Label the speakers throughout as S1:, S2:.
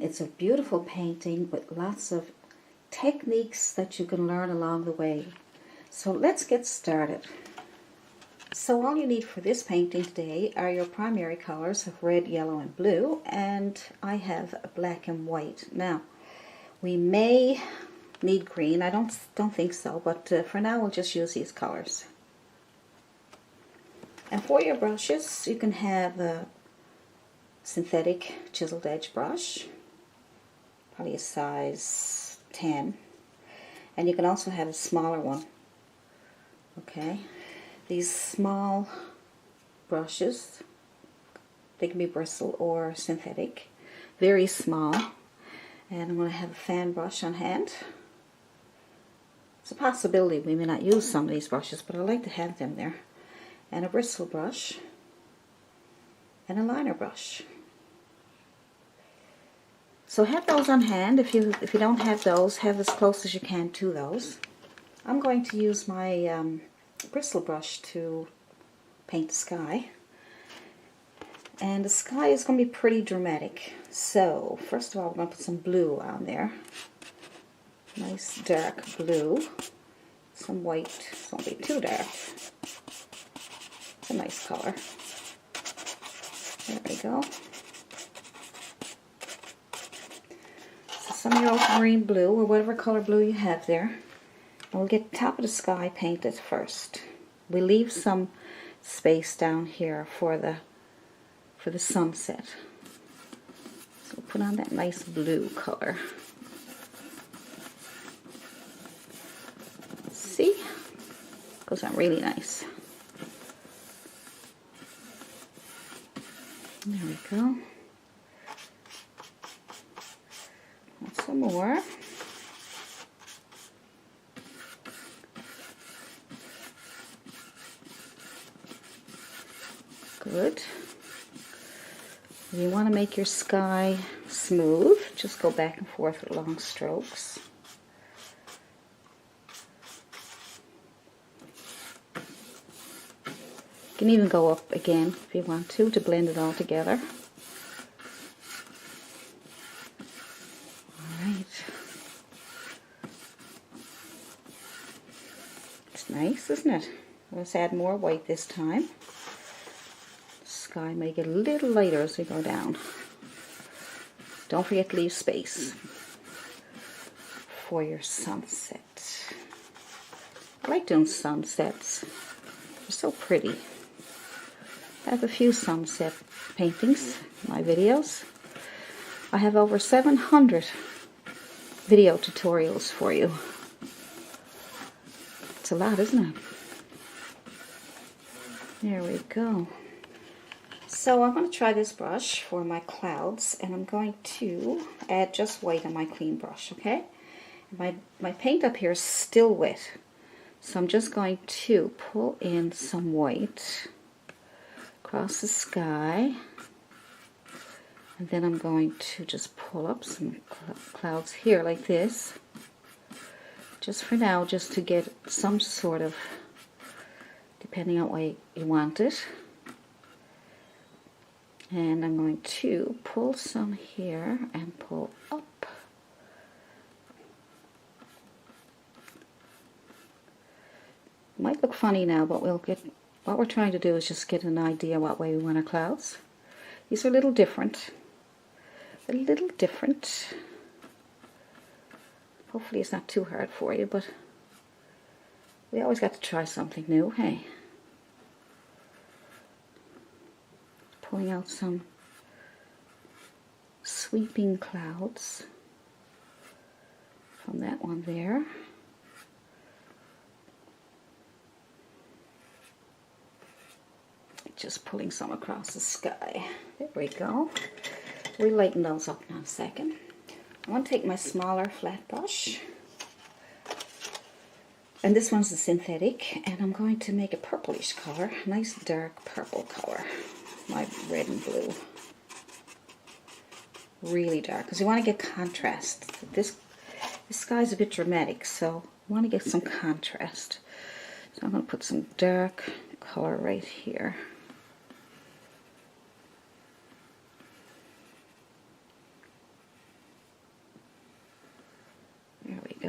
S1: It's a beautiful painting with lots of techniques that you can learn along the way. So let's get started. So all you need for this painting today are your primary colors of red, yellow, and blue, and I have black and white. Now, we may need green. I don't think so, but for now we'll just use these colors. And for your brushes, you can have a synthetic chiseled edge brush, probably a size 10, and you can also have a smaller one. Okay, these small brushes, they can be bristle or synthetic, very small. And I'm going to have a fan brush on hand. It's a possibility we may not use some of these brushes, but I like to have them there. And a bristle brush and a liner brush. So have those on hand. If you don't have those, have as close as you can to those. I'm going to use my bristle brush to paint the sky. And the sky is going to be pretty dramatic. So first of all, we're going to put some blue on there. Nice dark blue. Some white. It won't be too dark. It's a nice color. There we go. So some of your ultramarine blue, or whatever color blue you have there. And we'll get the top of the sky painted first. We leave some space down here for the sunset. So we'll put on that nice blue color. See? Goes on really nice. There we go. And some more. Good. If you want to make your sky smooth, just go back and forth with long strokes. You can even go up again if you want to blend it all together. Alright. It's nice, isn't it? Let's add more white this time. Sky may get a little lighter as we go down. Don't forget to leave space for your sunset. I like doing sunsets. They're so pretty. I have a few sunset paintings in my videos. I have over 700 video tutorials for you. It's a lot, isn't it? There we go. So I'm going to try this brush for my clouds, and I'm going to add just white on my clean brush, okay? My paint up here is still wet, so I'm just going to pull in some white across the sky, and then I'm going to just pull up some clouds here like this, just for now, just to get some sort of, depending on what you want it. And I'm going to pull some here and pull up. Might look funny now, but what we're trying to do is just get an idea what way we want our clouds. These are a little different. A little different. Hopefully it's not too hard for you, but we always got to try something new, hey? Pulling out some sweeping clouds from that one there. Just pulling some across the sky. There we go. We'll lighten those up in a second. I'm going to take my smaller flat brush. And this one's a synthetic, and I'm going to make a purplish color, nice dark purple color. My red and blue. Really dark, because you want to get contrast. This sky's a bit dramatic, so you want to get some contrast. So I'm going to put some dark color right here.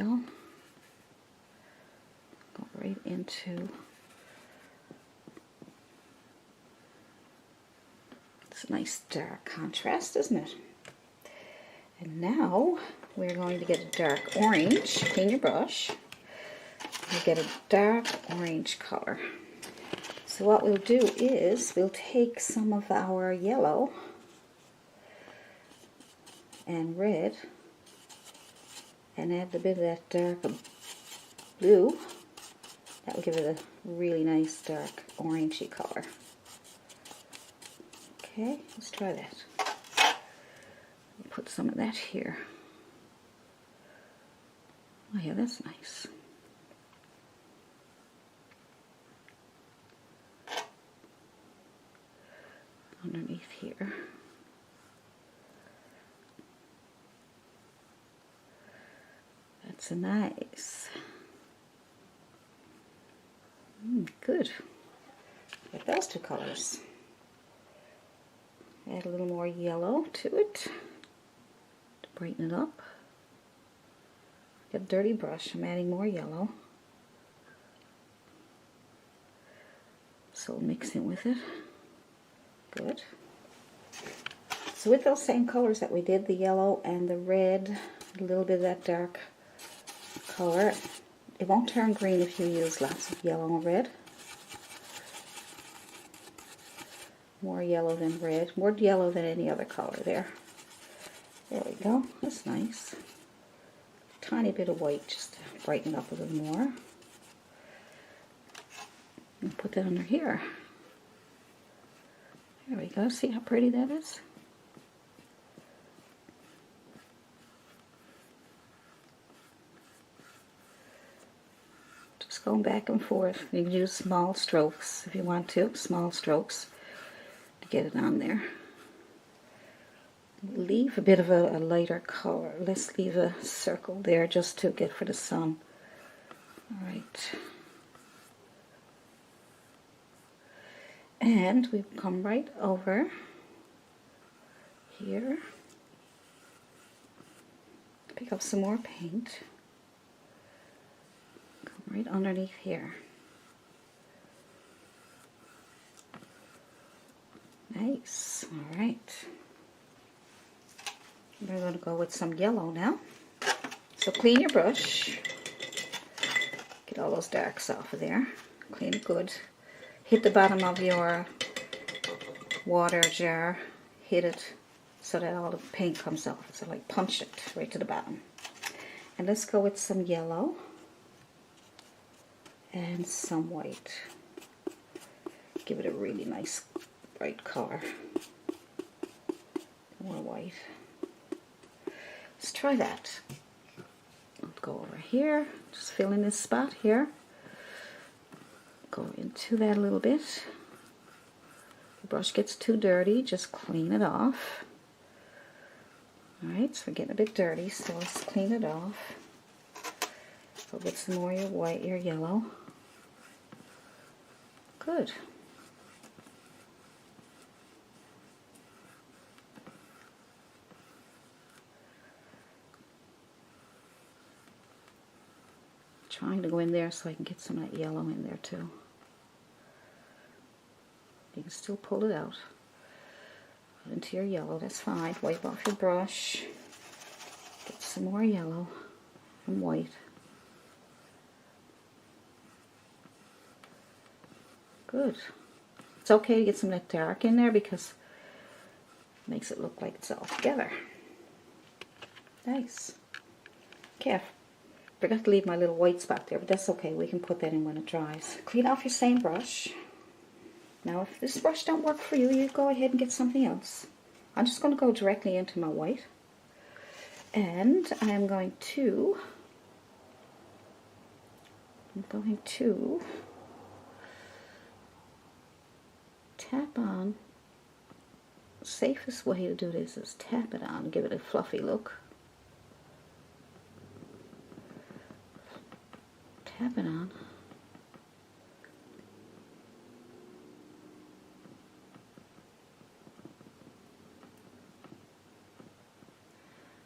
S1: go. Go right into it's a nice dark contrast, isn't it? And now we're going to get a dark orange. Clean your brush. You get a dark orange color. So what we'll do is we'll take some of our yellow and red and add a bit of that dark blue. That will give it a really nice dark orangey color. Okay, let's try that. Put some of that here. Oh yeah, that's nice. Underneath here. That's a nice. Good. Get those two colors. Add a little more yellow to it to brighten it up. Get a dirty brush. I'm adding more yellow. So mix in with it. Good. So with those same colors that we did, the yellow and the red, a little bit of that dark color, it won't turn green if you use lots of yellow and red. More yellow than red, more yellow than any other color there. There we go, that's nice. Tiny bit of white just to brighten it up a little more. And put that under here. There we go, see how pretty that is? Just going back and forth. You can use small strokes if you want to, small strokes to get it on there. Leave a bit of a lighter color. Let's leave a circle there just to get for the sun. Alright. And we come right over here. Pick up some more paint. Come right underneath here. Nice. Alright. We're going to go with some yellow now. So clean your brush. Get all those darks off of there. Clean it good. Hit the bottom of your water jar. Hit it so that all the paint comes off. So like punch it right to the bottom. And let's go with some yellow and some white. Give it a really nice bright color. More white. Let's try that. I'll go over here, just fill in this spot here. Go into that a little bit. If the brush gets too dirty, just clean it off. Alright, so we're getting a bit dirty, so let's clean it off. So get some more of your white, your yellow. Good. Trying to go in there so I can get some of that yellow in there too. You can still pull it out. Put into your yellow, that's fine. Wipe off your brush. Get some more yellow and white. Good. It's okay to get some of that dark in there because it makes it look like it's all together. Nice. Okay. Forgot to leave my little white spot there, but that's okay. We can put that in when it dries. Clean off your same brush. Now, if this brush don't work for you, you go ahead and get something else. I'm just going to go directly into my white. And I'm going to tap on. The safest way to do this is tap it on, give it a fluffy look. Tap it on.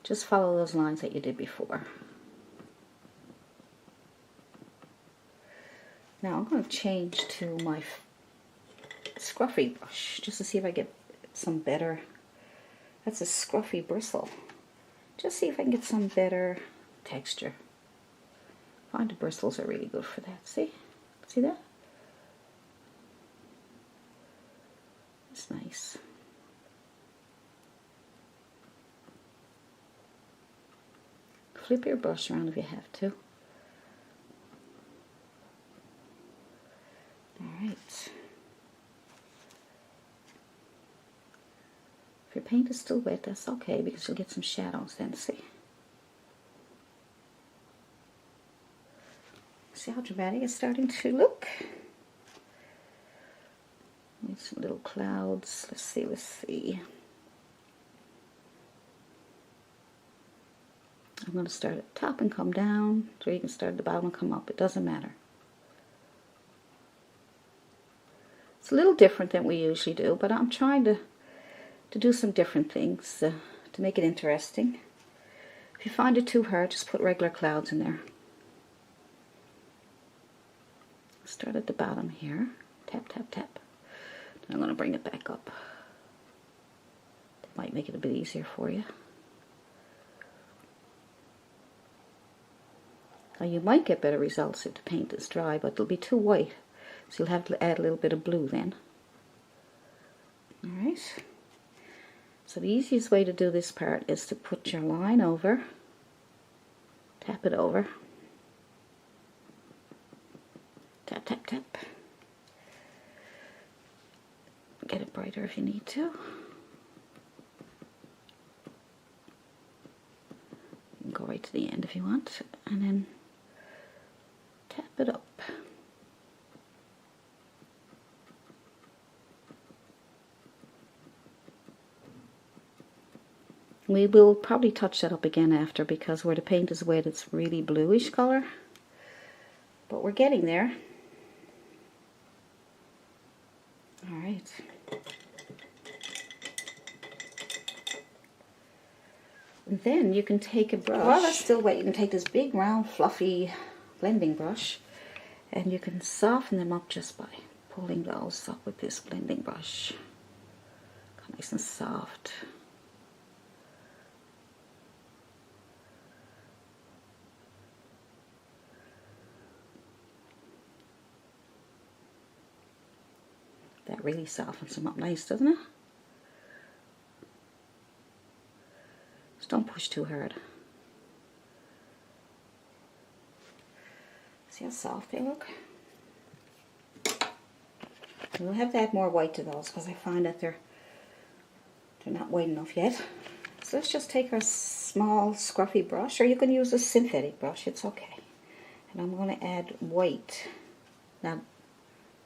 S1: Just follow those lines that you did before. Now I'm going to change to my scruffy brush just to see if I get some better. That's a scruffy bristle. Just see if I can get some better texture. I find the bristles are really good for that. See? See that? It's nice. Flip your brush around if you have to. Alright. If your paint is still wet, that's okay because you'll get some shadows then, see? See how dramatic it's starting to look? Need some little clouds. Let's see. I'm going to start at the top and come down, so you can start at the bottom and come up. It doesn't matter. It's a little different than we usually do, but I'm trying to do some different things to make it interesting. If you find it too hard, just put regular clouds in there. Start at the bottom here. Tap, tap, tap. I'm going to bring it back up. That might make it a bit easier for you. Now you might get better results if the paint is dry, but it'll be too white. So you'll have to add a little bit of blue then. Alright. So the easiest way to do this part is to put your line over, tap it over, tap, tap, tap. Get it brighter if you need to. You can go right to the end if you want, and then tap it up. We will probably touch that up again after, because where the paint is wet it's really bluish color, but we're getting there. Alright. And then you can take a brush. While that's still wet, you can take this big round fluffy blending brush and you can soften them up just by pulling those up with this blending brush. Nice and soft. That really softens them up nice, doesn't it? Just don't push too hard. See how soft they look? We'll have to add more white to those because I find that they're not white enough yet. So let's just take our small scruffy brush, or you can use a synthetic brush, it's okay. And I'm going to add white. Now, it'd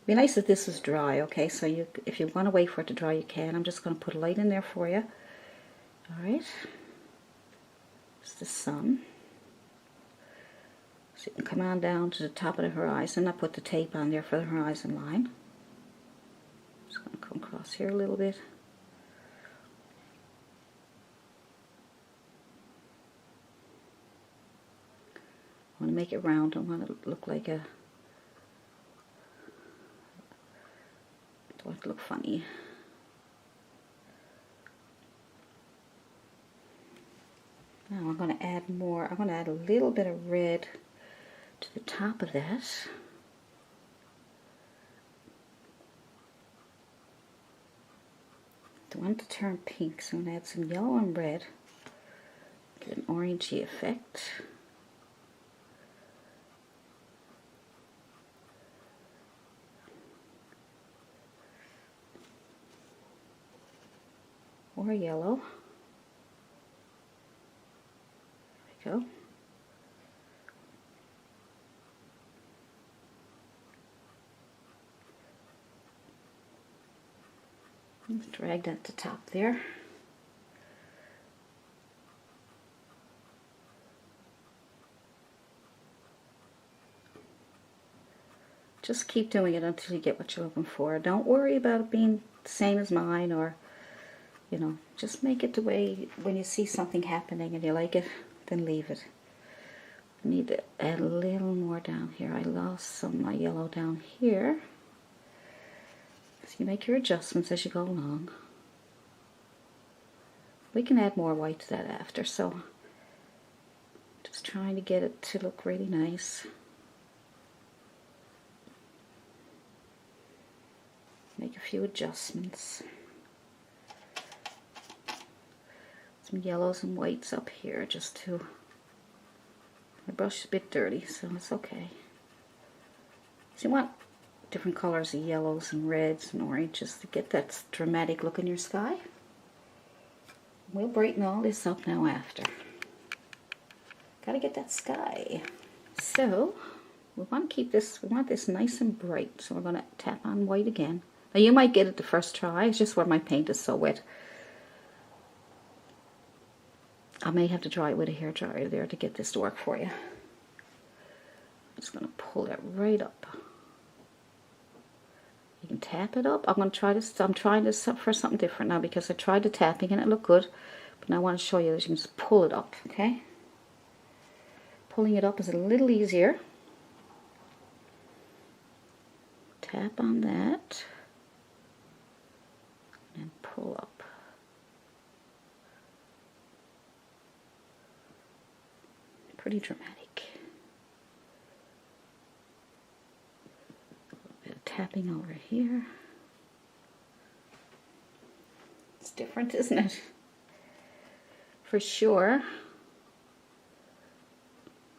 S1: be nice if this was dry, okay? So if you want to wait for it to dry, you can. I'm just going to put a light in there for you. Alright. It's the sun. So you can come on down to the top of the horizon. I put the tape on there for the horizon line. Just going to come across here a little bit. I want to make it round. I want it to look like a... I don't want it to look funny. Now I'm going to add more. I'm going to add a little bit of red to the top of that. I want to turn pink, so I'm going to add some yellow and red. Get an orangey effect. Or yellow. There we go. Let's drag that to the top there. Just keep doing it until you get what you're looking for. Don't worry about it being the same as mine, or you know, just make it the way when you see something happening and you like it, then leave it. I need to add a little more down here. I lost some of my yellow down here. So you make your adjustments as you go along. We can add more white to that after, so just trying to get it to look really nice. Make a few adjustments. Some yellows and whites up here just to... My brush is a bit dirty, so it's okay. So you want different colors of yellows and reds and oranges to get that dramatic look in your sky. We'll brighten all this up now after. Gotta get that sky. So we want to keep this, we want this nice and bright, so we're going to tap on white again. Now you might get it the first try, it's just where my paint is so wet. I may have to dry it with a hairdryer there to get this to work for you. I'm just going to pull it right up. You can tap it up. I'm going to try this. I'm trying this for something different now because I tried the tapping and it looked good. But now I want to show you that you can just pull it up, okay? Pulling it up is a little easier. Tap on that. And pull up. Pretty dramatic. A little bit of tapping over here. It's different, isn't it? For sure. I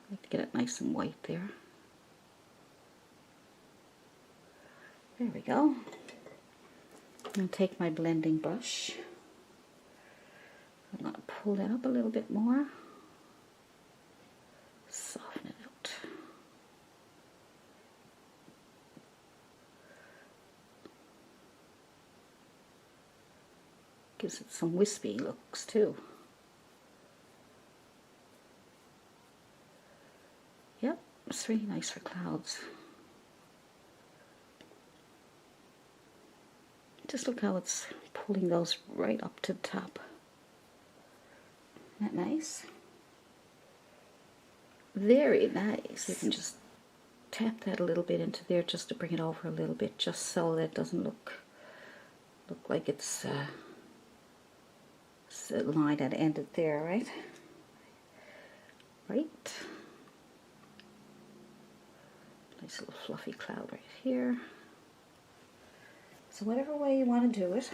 S1: like to get it nice and white there. There we go. I'm going to take my blending brush. I'm going to pull that up a little bit more. Soften it out. Gives it some wispy looks too. Yep, it's really nice for clouds. Just look how it's pulling those right up to the top. Isn't that nice? Very nice. You can just tap that a little bit into there just to bring it over a little bit, just so that it doesn't look like it's a line that ended there, right? Right. Nice little fluffy cloud right here. So whatever way you want to do it.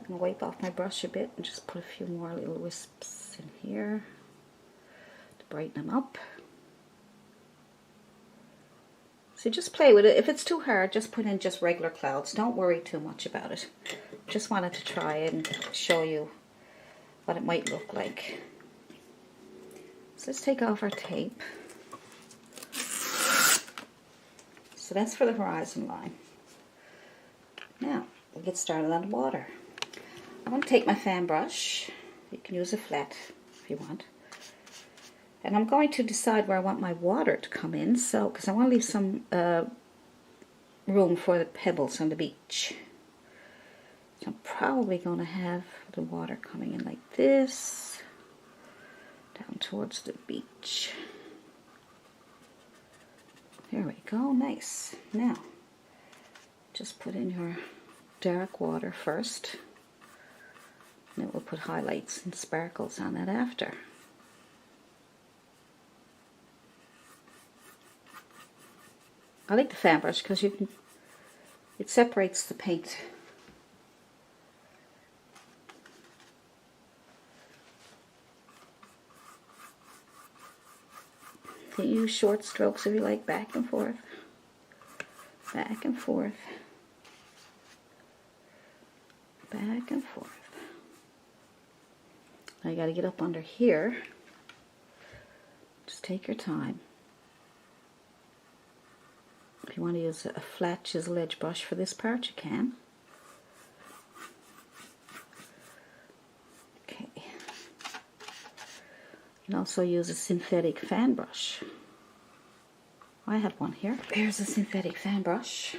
S1: I'm going to wipe off my brush a bit and just put a few more little wisps in here to brighten them up. So just play with it. If it's too hard, just put in just regular clouds. Don't worry too much about it. Just wanted to try and show you what it might look like. So let's take off our tape. So that's for the horizon line. Now, we'll get started on the water. I'm going to take my fan brush. You can use a flat if you want. And I'm going to decide where I want my water to come in. So, because I want to leave some room for the pebbles on the beach. So I'm probably going to have the water coming in like this. Down towards the beach. There we go, nice. Now, just put in your dark water first. And then we'll put highlights and sparkles on that after. I like the fan brush because it separates the paint. You can use short strokes if you like, back and forth, back and forth, back and forth. Now you got to get up under here. Just take your time. If you want to use a flat chisel edge brush for this part, you can. Okay. You can also use a synthetic fan brush. I have one here. There's a synthetic fan brush.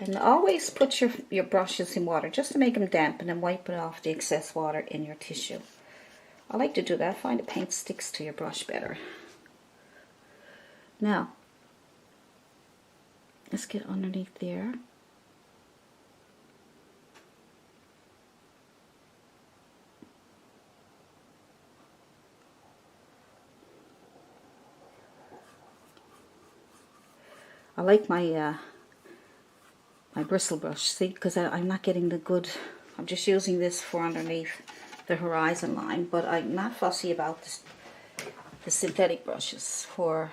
S1: And always put your brushes in water just to make them damp, and then wipe it off the excess water in your tissue. I like to do that. I find the paint sticks to your brush better. Now, let's get underneath there. I like my my bristle brush, see, because I'm not getting the good, I'm just using this for underneath the horizon line, but I'm not fussy about this, the synthetic brushes for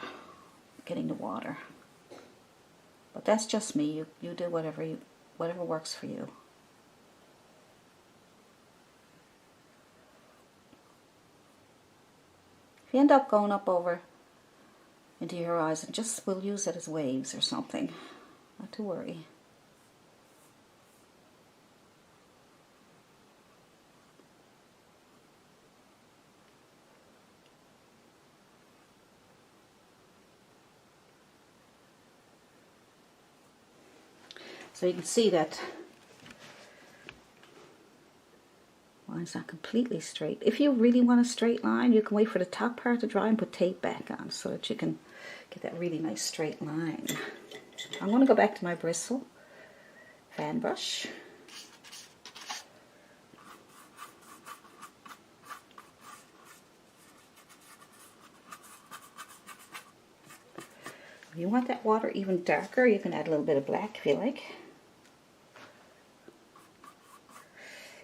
S1: getting the water. But that's just me. You do whatever works for you. If you end up going up over into your horizon, just we'll use it as waves or something. Not to worry. So you can see that line's not completely straight. If you really want a straight line, you can wait for the top part to dry and put tape back on so that you can get that really nice straight line. I'm going to go back to my bristle fan brush. If you want that water even darker, you can add a little bit of black if you like.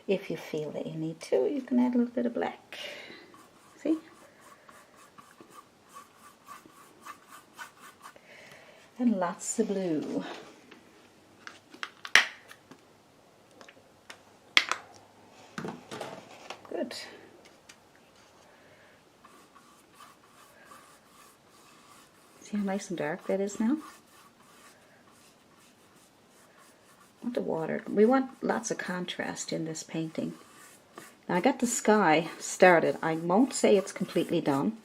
S1: If you feel that you need to, you can add a little bit of black. See? And lots of blue. Good. See how nice and dark that is now? I want the water. We want lots of contrast in this painting. Now I got the sky started. I won't say it's completely done.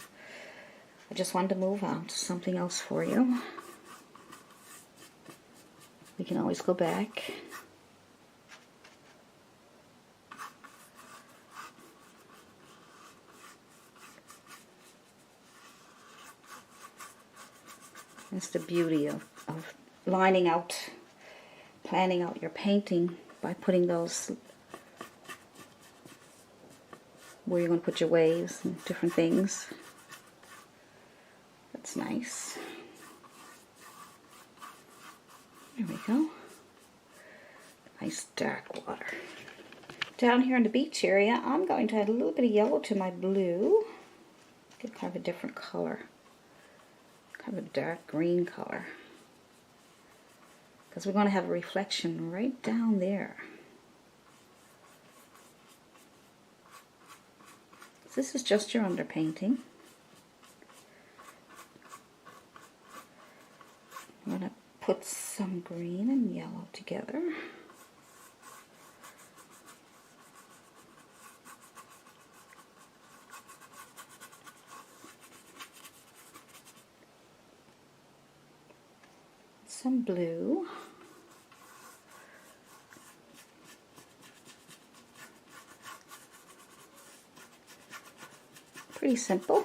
S1: I just wanted to move on to something else for you. We can always go back. That's the beauty of lining out, planning out your painting by putting those where you're going to put your waves and different things. That's nice. There we go. Nice dark water. Down here in the beach area, I'm going to add a little bit of yellow to my blue. Get kind of a different color. Kind of a dark green color. Because we're going to have a reflection right down there. So this is just your underpainting. I'm going to put some green and yellow together. Some blue. Pretty simple.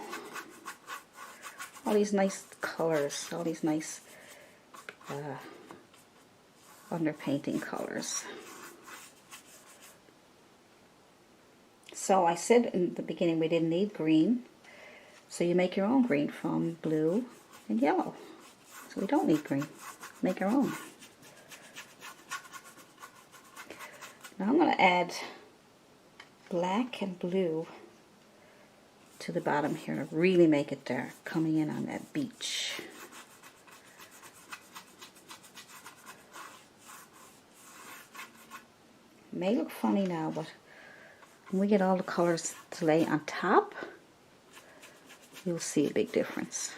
S1: All these nice colors, all these nice underpainting colors. So I said in the beginning we didn't need green, so you make your own green from blue and yellow. So we don't need green. Make our own. Now I'm going to add black and blue to the bottom here to really make it dark, coming in on that beach. It may look funny now, but when we get all the colors to lay on top, you'll see a big difference.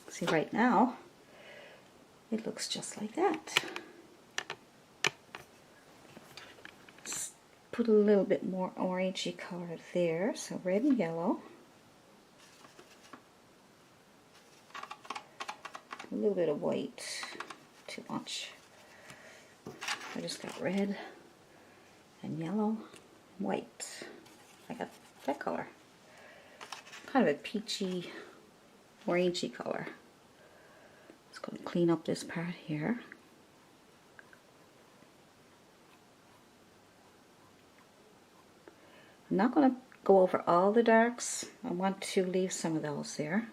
S1: See, right now, it looks just like that. Let's put a little bit more orangey color there, so red and yellow. A little bit of white, too much. I just got red and yellow, white. I got that color. Kind of a peachy, orangey color. Just going to clean up this part here. I'm not going to go over all the darks. I want to leave some of those there.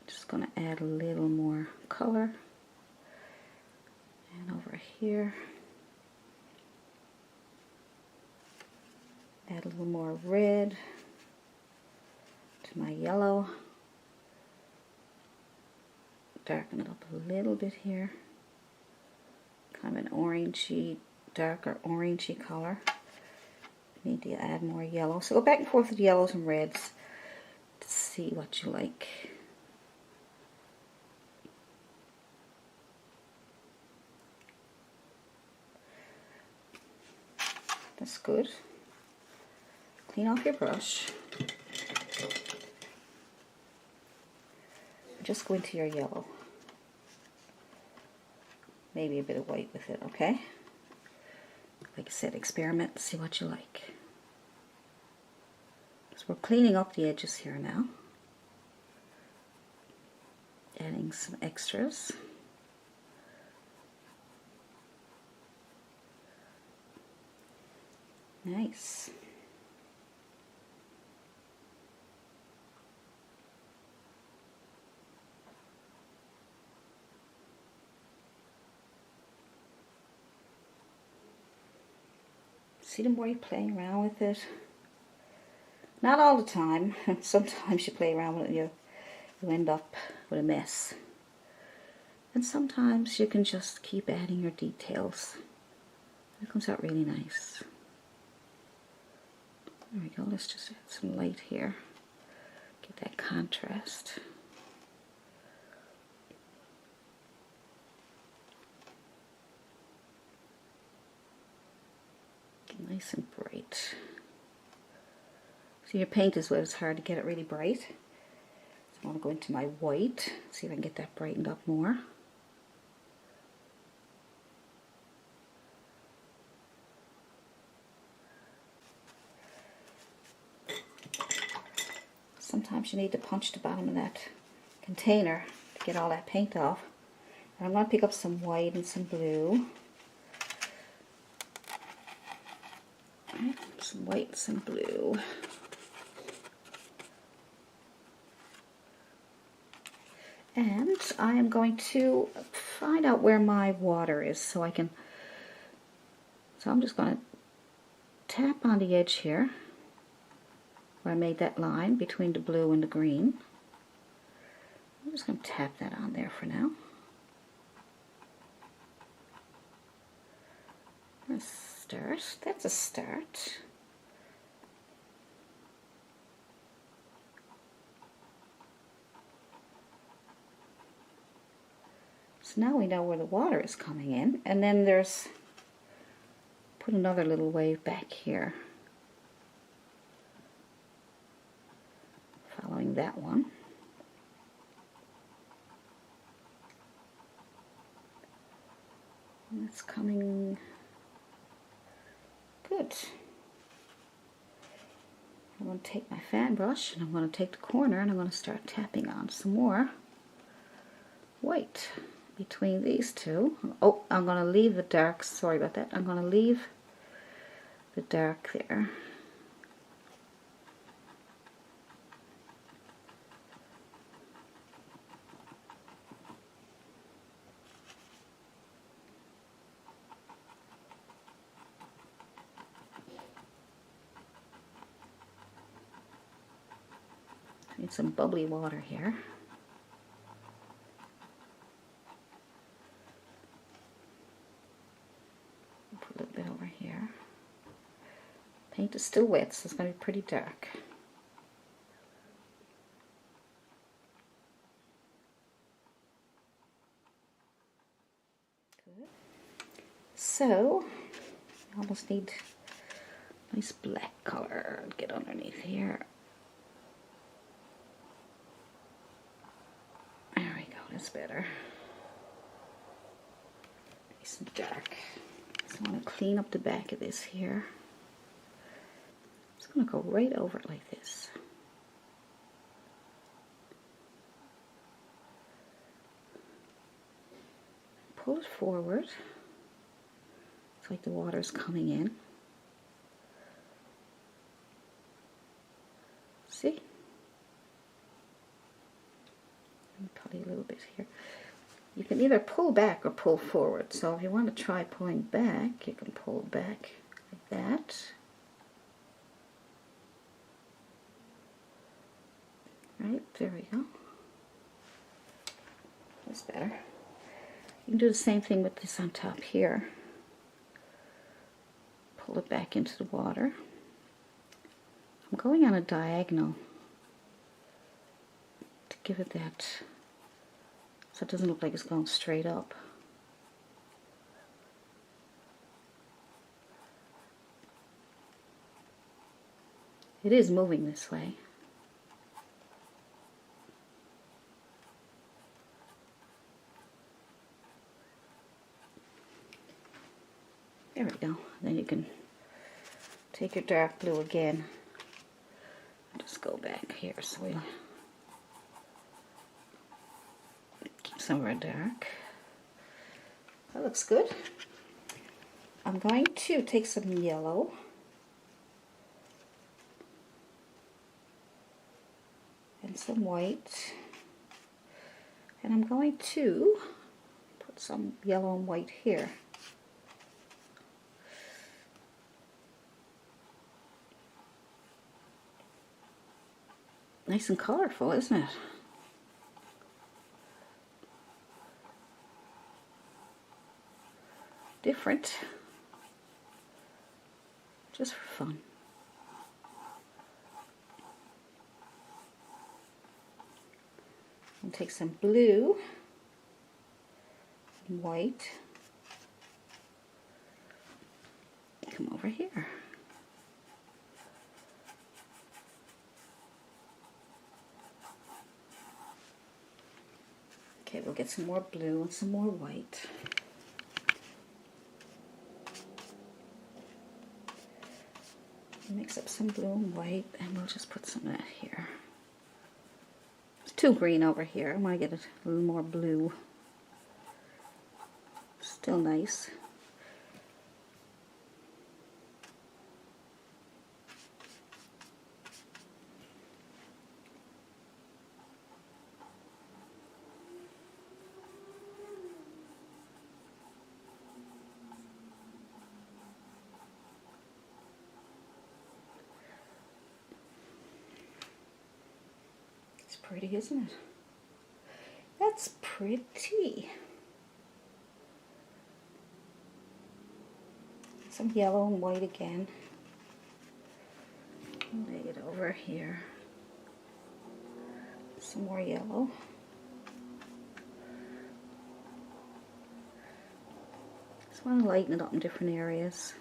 S1: Just going to add a little more color. And over here, add a little more red to my yellow. Darken it up a little bit here. Kind of an orangey, darker orangey color. Need to add more yellow. So go back and forth with yellows and reds to see what you like. That's good. Clean off your brush. Just go into your yellow. Maybe a bit of white with it, okay? Like I said, experiment, see what you like. So we're cleaning up the edges here now. Adding some extras. Nice. See the more you play around with it. Not all the time. Sometimes you play around with it and you end up with a mess. And sometimes you can just keep adding your details. It comes out really nice. There we go. Let's just add some light here. Get that contrast. Get nice and bright. See, your paint is wet. It's hard to get it really bright. So I want to go into my white. See if I can get that brightened up more. Sometimes you need to punch the bottom of that container to get all that paint off. And I'm going to pick up some white and some blue. Right, some white and some blue. And I am going to find out where my water is so I can... So I'm just going to tap on the edge here, where I made that line between the blue and the green. I'm just going to tap that on there for now. Let's start. That's a start. So now we know where the water is coming in, and then there's, put another little wave back here. Following that one. And it's coming good. I'm going to take my fan brush and I'm going to take the corner and I'm going to start tapping on some more white between these two. Oh, I'm going to leave the dark, sorry about that. I'm going to leave the dark there. Need some bubbly water here. Put a little bit over here. Paint is still wet, so it's going to be pretty dark. Good. So, I almost need a nice black color to get underneath here. There we go, that's better. Nice and dark. So I want to clean up the back of this here. It's going to go right over it like this. Pull it forward. It's like the water's coming in. See? Probably a little bit here. You can either pull back or pull forward. So if you want to try pulling back, you can pull back like that. Right, there we go. That's better. You can do the same thing with this on top here. Pull it back into the water. I'm going on a diagonal to give it that, so it doesn't look like it's going straight up. It is moving this way. There we go. Then you can take your dark blue again. Just go back here so we'll keep some of our dark. That looks good. I'm going to take some yellow and some white, and I'm going to put some yellow and white here. Nice and colorful, isn't it? Different. Just for fun. And take some blue and white. Come over here. Okay, we'll get some more blue and some more white. Mix up some blue and white, and we'll just put some of that here. It's too green over here. I want to get a little more blue. Still nice. Pretty, isn't it? That's pretty. Some yellow and white again. Lay it over here. Some more yellow. Just want to lighten it up in different areas.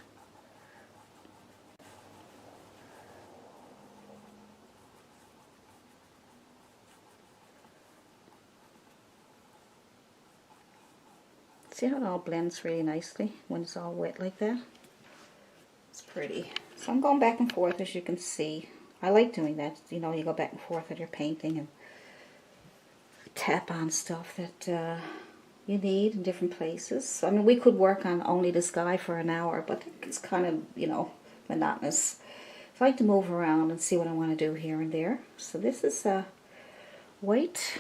S1: See how it all blends really nicely when it's all wet like that? It's pretty. So I'm going back and forth, as you can see. I like doing that. You know, you go back and forth with your painting and tap on stuff that you need in different places. I mean, we could work on only the sky for an hour, but it's kind of, you know, monotonous. So I like to move around and see what I want to do here and there. So this is white.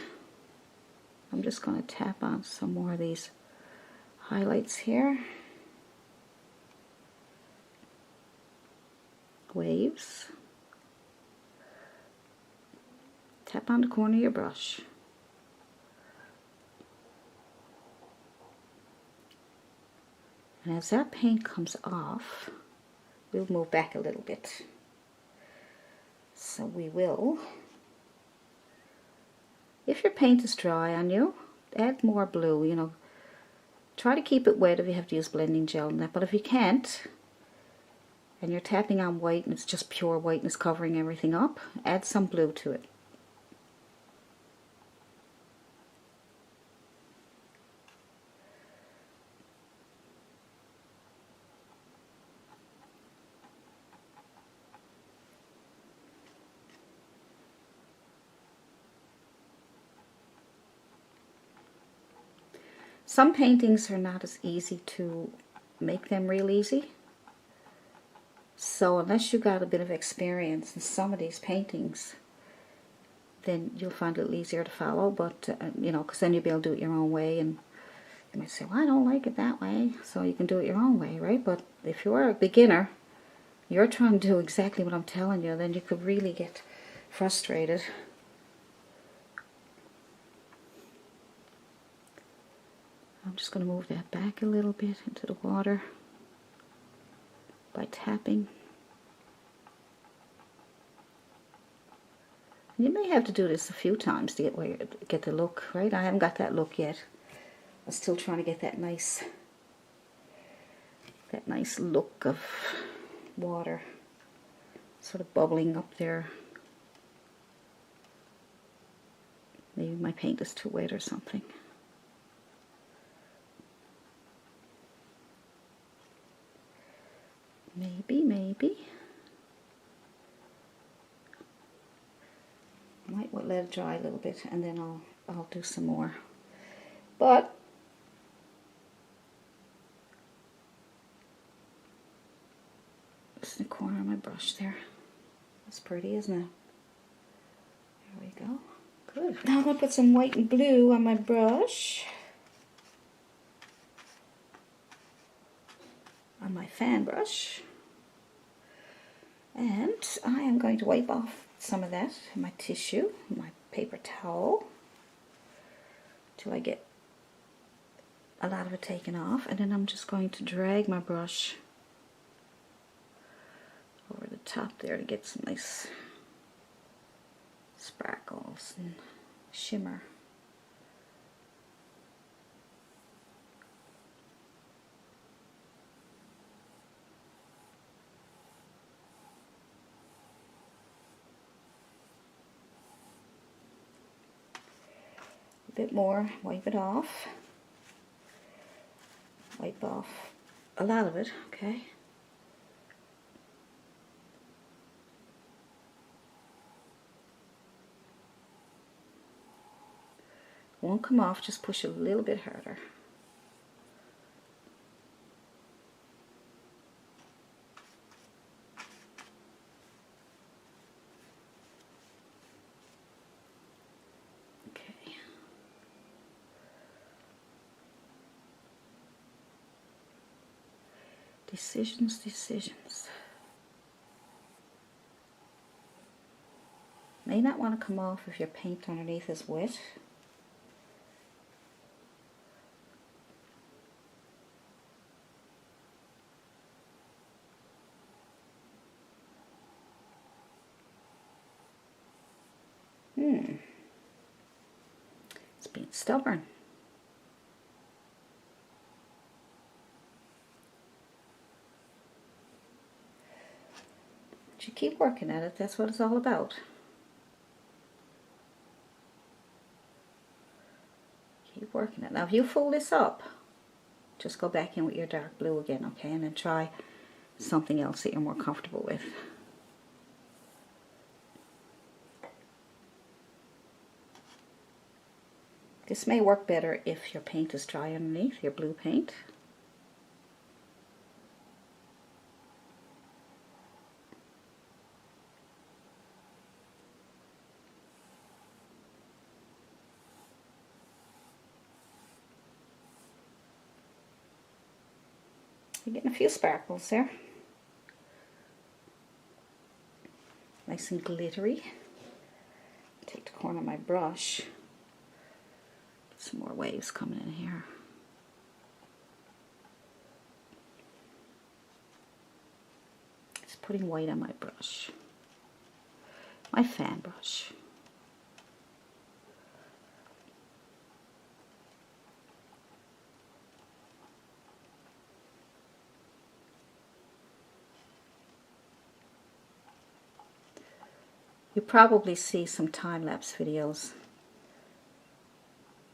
S1: I'm just going to tap on some more of these highlights here. Waves. Tap on the corner of your brush. And as that paint comes off, we'll move back a little bit. So we will, if your paint is dry on you, add more blue, you know. Try to keep it wet if you have to use blending gel and that, but if you can't, and you're tapping on white and it's just pure white and it's covering everything up, add some blue to it. Some paintings are not as easy to make them real easy. So unless you got a bit of experience in some of these paintings, then you'll find it a little easier to follow. But, you know, because then you'll be able to do it your own way. And you might say, well, I don't like it that way. So you can do it your own way, right? But if you're a beginner, you're trying to do exactly what I'm telling you, then you could really get frustrated. I'm just going to move that back a little bit into the water by tapping. And you may have to do this a few times to get the look, right? I haven't got that look yet. I'm still trying to get that nice look of water sort of bubbling up there. Maybe my paint is too wet or something. Maybe. I might let it dry a little bit and then I'll do some more. But just in the corner of my brush there. That's pretty, isn't it? There we go. Good. Now I'm going to put some white and blue on my brush. On my fan brush. And I am going to wipe off some of that in my tissue, my paper towel, till I get a lot of it taken off. And then I'm just going to drag my brush over the top there to get some nice sparkles and shimmer. A bit more, wipe it off. Wipe off a lot of it, okay? Won't come off, just push a little bit harder. Okay. Decisions. May not want to come off if your paint underneath is wet. It's being stubborn. But you keep working at it, that's what it's all about. Keep working it. Now if you fold this up, just go back in with your dark blue again, okay? And then try something else that you're more comfortable with. This may work better if your paint is dry underneath, your blue paint. You're getting a few sparkles there. Nice and glittery. Take the corner of my brush. Some more waves coming in here. Just putting white on my brush. My fan brush. You probably see some time-lapse videos.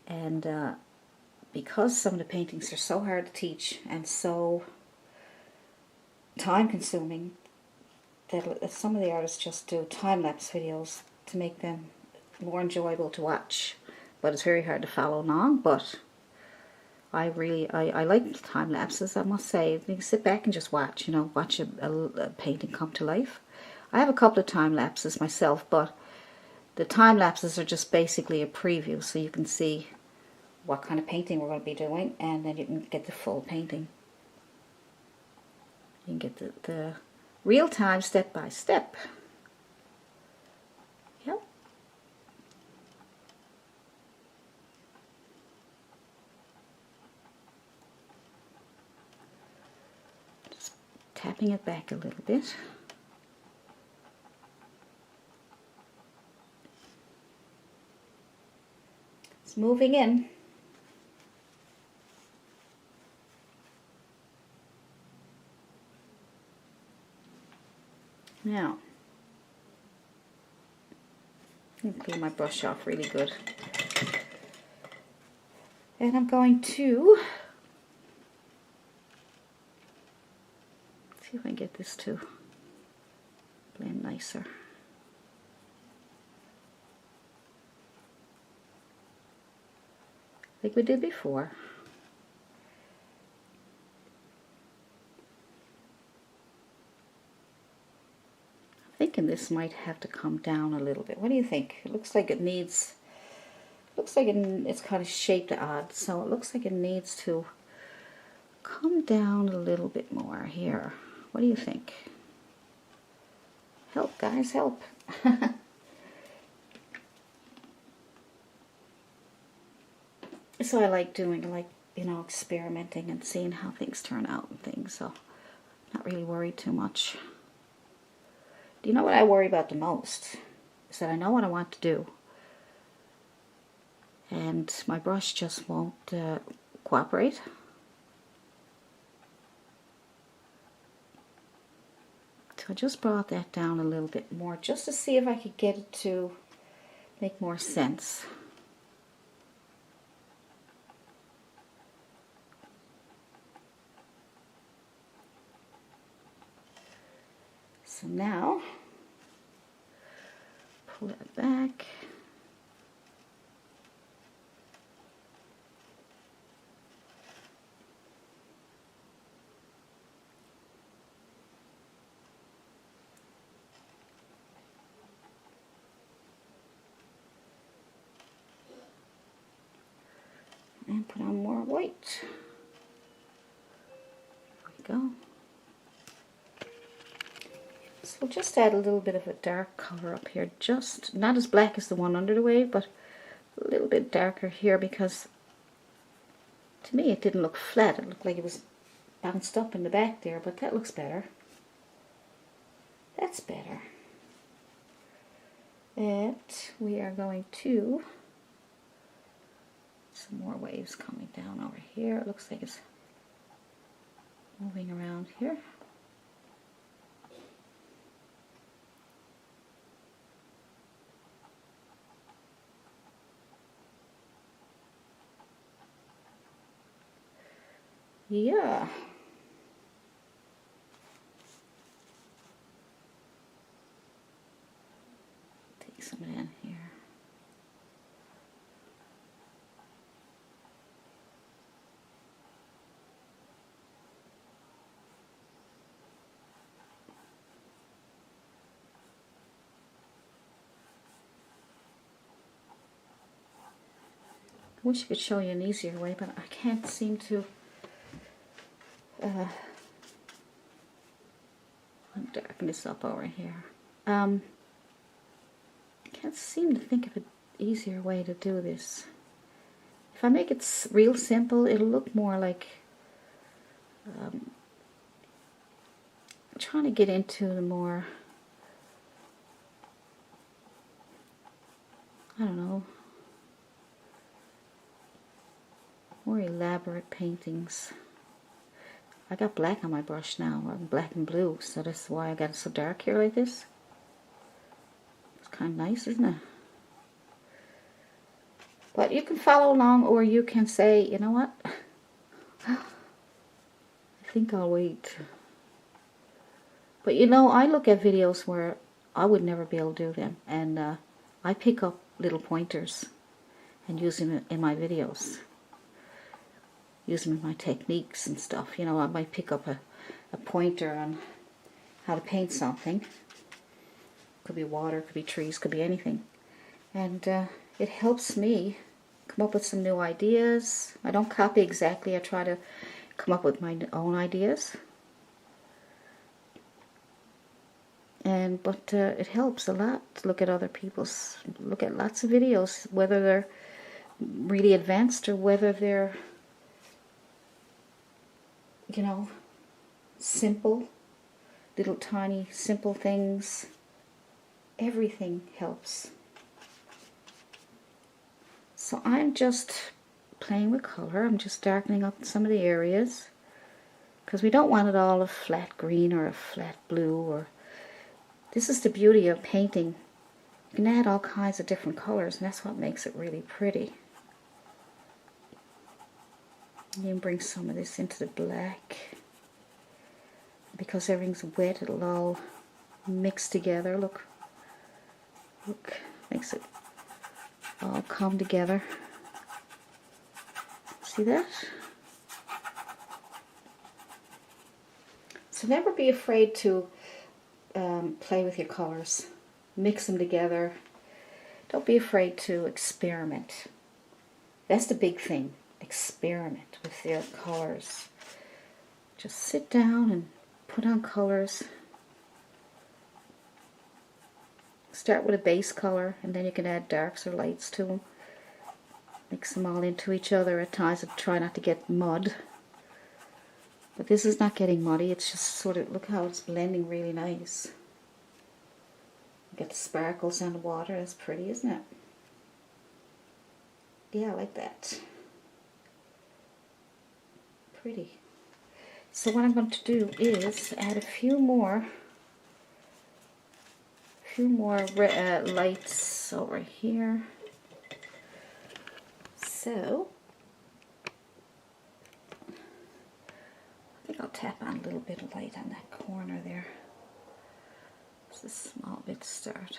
S1: And because some of the paintings are so hard to teach and so time-consuming, that some of the artists just do time-lapse videos to make them more enjoyable to watch. But it's very hard to follow along, but I like time lapses, I must say. You can sit back and just watch, you know, watch a painting come to life. I have a couple of time lapses myself, but the time lapses are just basically a preview, so you can see what kind of painting we're going to be doing, and then you can get the full painting. You can get the real time, step by step. Yep. Just tapping it back a little bit. It's moving in. Now, I'm going to clean my brush off really good. And I'm going to see if I can get this to blend nicer. Like we did before. Thinking this might have to come down a little bit. What do you think? It looks like it needs, it's kind of shaped odd, so it looks like it needs to come down a little bit more here. What do you think? Help, guys, help. So I like doing, like, you know, experimenting and seeing how things turn out and things, so not really worried too much. Do you know what I worry about the most? Is that I know what I want to do, and my brush just won't cooperate. So I just brought that down a little bit more just to see if I could get it to make more sense. So now, pull that back. And put on more white. There we go. So we'll just add a little bit of a dark color up here, just not as black as the one under the wave, but a little bit darker here, because to me it didn't look flat. It looked like it was bounced up in the back there, but that looks better. That's better. And we are going to, some more waves coming down over here. It looks like it's moving around here. Yeah. Take some of that in here. I wish I could show you an easier way, but I can't seem to. I'll darken this up over here. I can't seem to think of an easier way to do this. If I make it real simple, it'll look more like trying to get into the more, I don't know, more elaborate paintings. I got black on my brush now, I'm black and blue, so that's why I got it so dark here like this. It's kind of nice, isn't it? But you can follow along, or you can say, you know what, I think I'll wait. But you know, I look at videos where I would never be able to do them, and I pick up little pointers and use them in my videos. using my techniques and stuff. You know, I might pick up a pointer on how to paint something. Could be water, could be trees, could be anything. And it helps me come up with some new ideas. I don't copy exactly, I try to come up with my own ideas. But it helps a lot to look at other people's, look at lots of videos, whether they're really advanced or whether they're, you know, simple, little tiny simple things. Everything helps. So I'm just playing with color. I'm just darkening up some of the areas because we don't want it all a flat green or a flat blue. Or this is the beauty of painting. You can add all kinds of different colors, and that's what makes it really pretty. You can bring some of this into the black. Because everything's wet, it'll all mix together. Look, makes it all come together. See that? So never be afraid to play with your colors. Mix them together. Don't be afraid to experiment. That's the big thing. Experiment with your colors. Just sit down and put on colors. Start with a base color, and then you can add darks or lights to them. Mix them all into each other at times and try not to get mud. But this is not getting muddy, it's just sort of, look how it's blending really nice. You get the sparkles on the water, that's pretty, isn't it? Yeah, I like that. Pretty. So what I'm going to do is add a few more lights over here. So I think I'll tap on a little bit of light on that corner there. Just a small bit to start.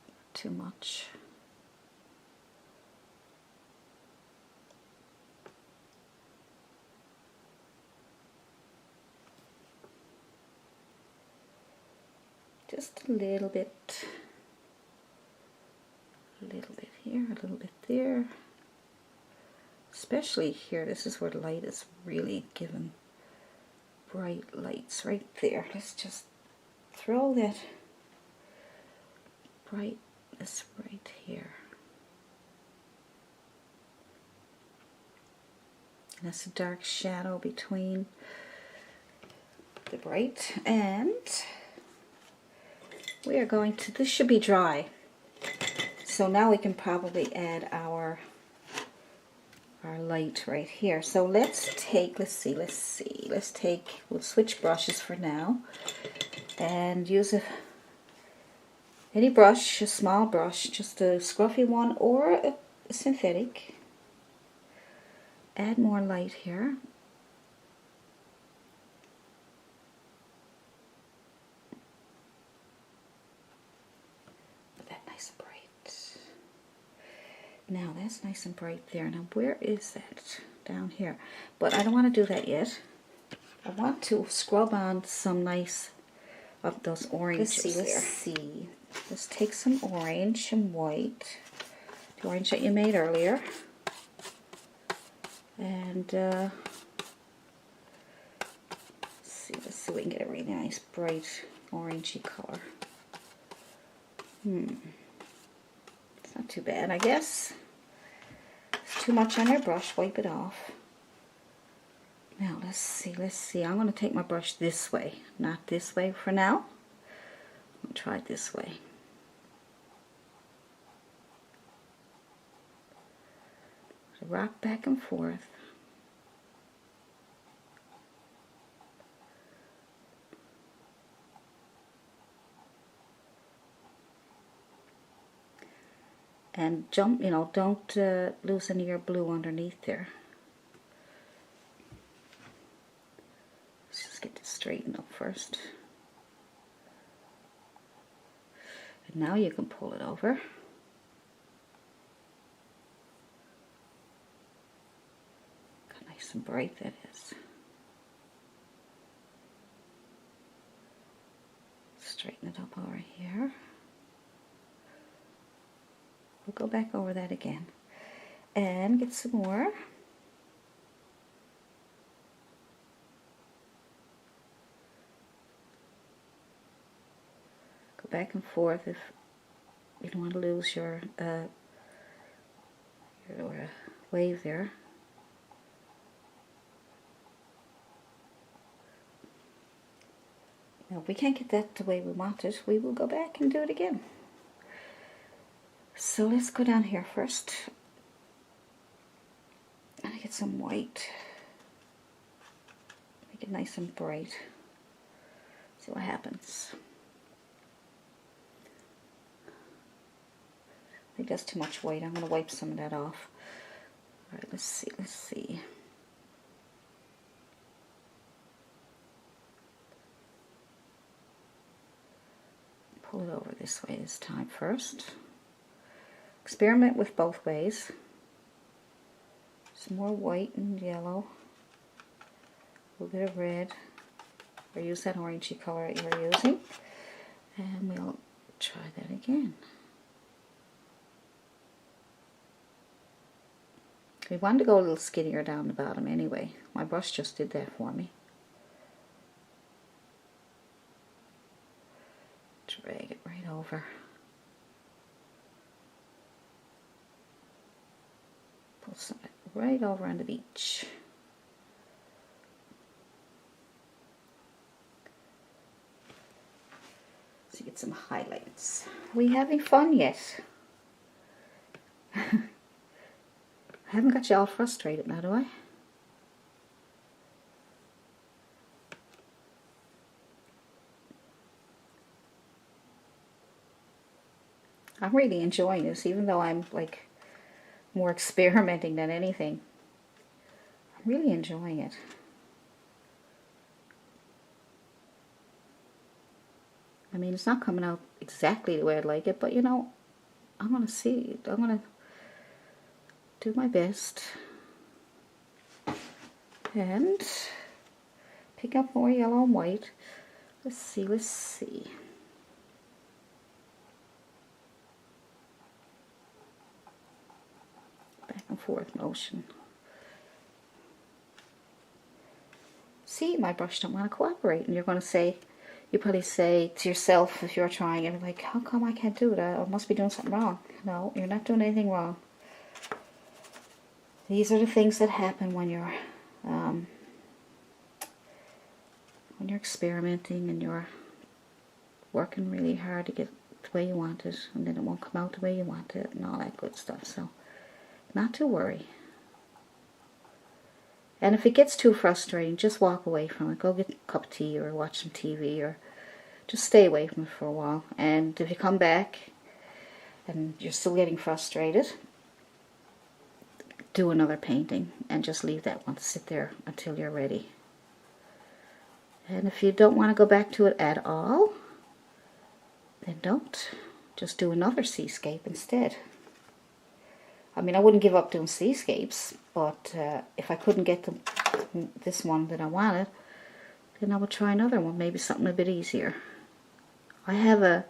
S1: Not too much. Just a little bit here, a little bit there. Especially here, this is where the light is really given bright lights right there. Let's just throw that brightness right here. And that's a dark shadow between the bright, and we are going to, this should be dry. So now we can probably add our light right here. So let's take, we'll switch brushes for now and use any brush, a small brush, just a scruffy one or a synthetic. Add more light here. Now that's nice and bright there. Now where is that? Down here. But I don't want to do that yet. I want to scrub on some nice of those oranges. Let's see. Let's take some orange and white. The orange that you made earlier. And let's see if we can get a really nice bright orangey color. It's not too bad, I guess. It's too much on your brush, wipe it off. Now let's see. I'm going to take my brush this way, not this way for now. I'm going to try it this way. Rock back and forth. And jump, don't lose any of your blue underneath there. Let's just get this straightened up first. And now you can pull it over. Nice and bright that is. Straighten it up over here. We'll go back over that again and get some more. Go back and forth if you don't want to lose your wave there. Now, if we can't get that the way we want it, we will go back and do it again. So let's go down here first. And get some white. Make it nice and bright. See what happens. I think that's too much white. I'm going to wipe some of that off. Alright, let's see. Pull it over this way this time first. Experiment with both ways. Some more white and yellow. A little bit of red. Or use that orangey color that you're using. And we'll try that again. We wanted to go a little skinnier down the bottom anyway. My brush just did that for me. Drag it right over. Pull some of it right over on the beach. So get some highlights. Are we having fun yet? I haven't got you all frustrated now, do I? I'm really enjoying this, even though I'm like more experimenting than anything. I'm really enjoying it. I mean, it's not coming out exactly the way I'd like it, but you know, I'm going to see. I'm going to do my best. And pick up more yellow and white. Let's see. Back and forth motion. See, my brush don't want to cooperate, and you're going to say, you probably say to yourself if you're trying it, like, how come I can't do that? I must be doing something wrong. No, you're not doing anything wrong. These are the things that happen when you're experimenting and you're working really hard to get the way you want it, and then it won't come out the way you want it, and all that good stuff. So, not to worry. And if it gets too frustrating, just walk away from it. Go get a cup of tea or watch some TV, or just stay away from it for a while. And if you come back and you're still getting frustrated, do another painting and just leave that one to sit there until you're ready. And if you don't want to go back to it at all, then don't. Just do another seascape instead. I mean, I wouldn't give up doing seascapes, but if I couldn't get this one that I wanted, then I would try another one, maybe something a bit easier. I have a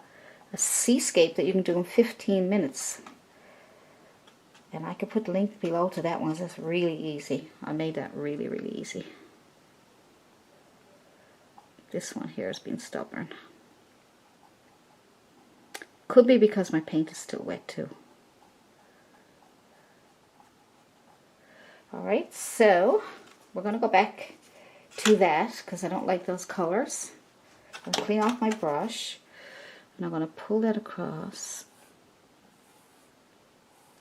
S1: seascape that you can do in 15 minutes. And I could put the link below to that one. That's really easy. I made that really, really easy. This one here has been stubborn. Could be because my paint is still wet too. Alright, so we're going to go back to that because I don't like those colors. I'm going to clean off my brush and I'm going to pull that across.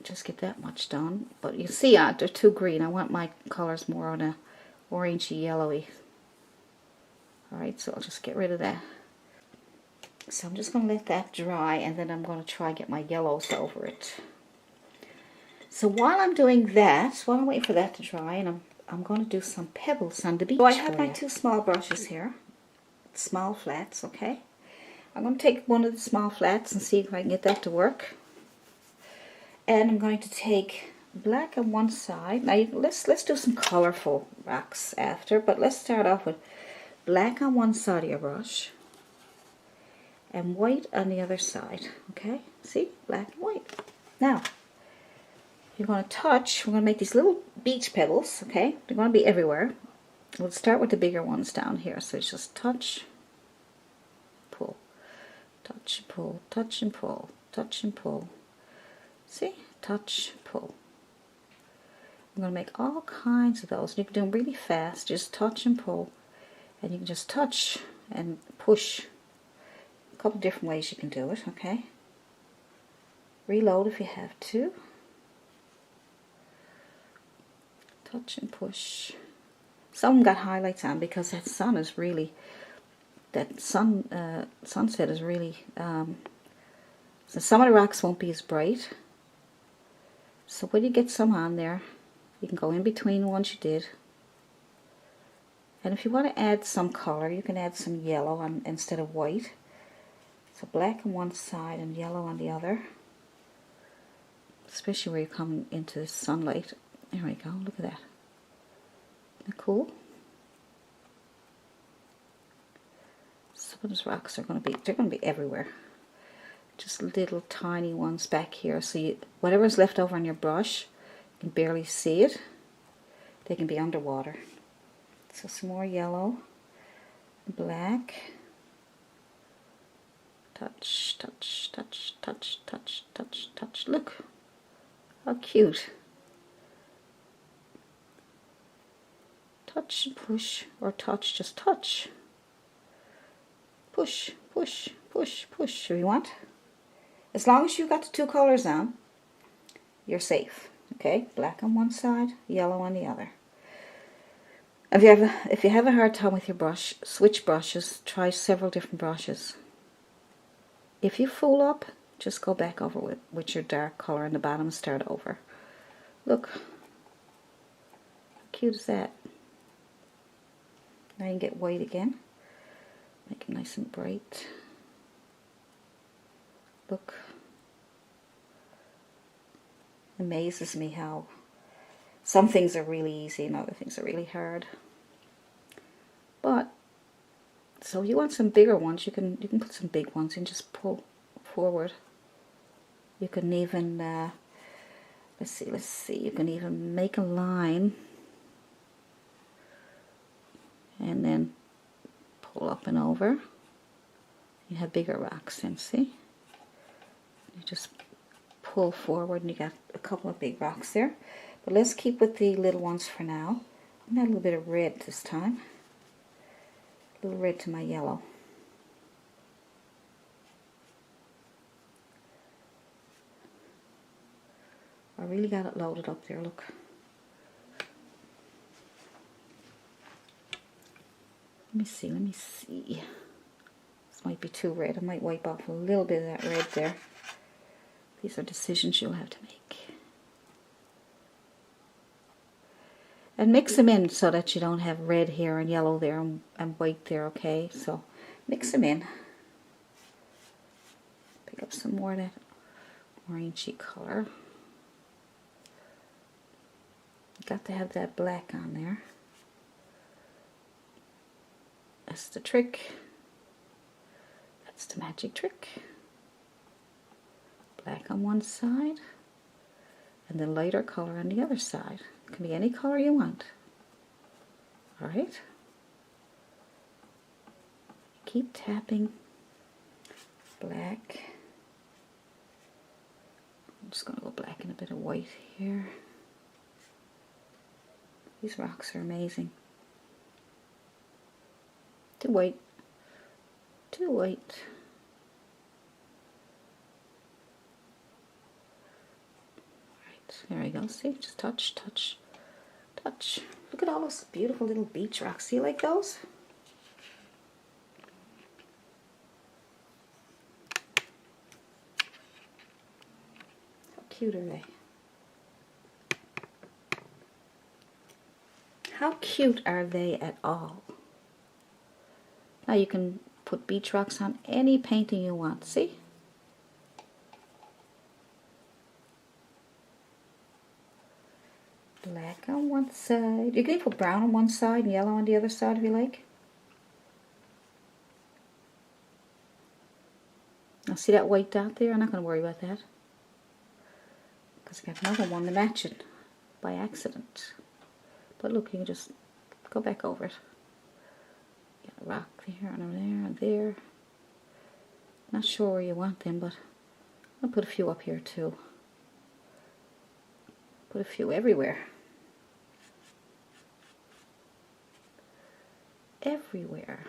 S1: Just get that much done. But you see, they're too green. I want my colors more on a orangey yellowy. Alright, so I'll just get rid of that. So I'm just going to let that dry, and then I'm going to try and get my yellows over it. So while I'm doing that, while I'm waiting for that to dry, and I'm going to do some pebbles on the beach. So I have my two small brushes here. Small flats, okay? I'm going to take one of the small flats and see if I can get that to work. And I'm going to take black on one side. Now let's do some colorful rocks after, but let's start off with black on one side of your brush and white on the other side. Okay, see, black and white. Now you're going to touch. We're going to make these little beach pebbles. Okay, they're going to be everywhere. We'll start with the bigger ones down here. So it's just touch, pull, touch, pull, touch and pull, touch and pull. See, touch, pull. I'm going to make all kinds of those. You can do them really fast. Just touch and pull, and you can just touch and push. A couple different ways you can do it. Okay. Reload if you have to. Touch and push. Some of them got highlights on because that sun is really, sunset is really, so some of the rocks won't be as bright. So when you get some on there, you can go in between the ones you did. And if you want to add some color, you can add some yellow on instead of white. So black on one side and yellow on the other. Especially where you come into the sunlight. There we go, look at that. Isn't that cool? Some of those rocks are going to be everywhere. Just little tiny ones back here. So whatever's left over on your brush, you can barely see it. They can be underwater. So some more yellow, black. Touch, touch, touch, touch, touch, touch, touch. Look how cute. Touch and push, or touch, just touch. Push, push, push, push if you want. As long as you got the two colors on, you're safe. Okay, black on one side, yellow on the other. If you have a hard time with your brush, switch brushes. Try several different brushes. If you fool up, just go back over with your dark color in the bottom and start over. Look, how cute is that? Now you can get white again. Make it nice and bright. Look. Amazes me how some things are really easy and other things are really hard. But so you want some bigger ones, you can put some big ones and just pull forward. You can even let's see, you can even make a line and then pull up and over. You have bigger rocks then, see? You just pull forward and you got a couple of big rocks there. But let's keep with the little ones for now. I'm gonna add a little bit of red this time. A little red to my yellow. I really got it loaded up there, look. Let me see. This might be too red. I might wipe off a little bit of that red there. These are decisions you'll have to make. And mix them in so that you don't have red here and yellow there and white there, okay? So mix them in. Pick up some more of that orangey color. Got to have that black on there. That's the trick. That's the magic trick. Black on one side and the lighter color on the other side. It can be any color you want. Alright? Keep tapping. Black. I'm just going to go black and a bit of white here. These rocks are amazing. Too white. Too white. There we go, see, just touch, touch, touch. Look at all those beautiful little beach rocks. See, you like those? How cute are they? How cute are they at all? Now you can put beach rocks on any painting you want, see? black on one side. You can even put brown on one side and yellow on the other side if you like. Now see that white dot there? I'm not going to worry about that, because I got another one to match it by accident. But look, you can just go back over it. Got a rock there and there and there. Not sure where you want them, but I'll put a few up here too. Put a few everywhere. Everywhere.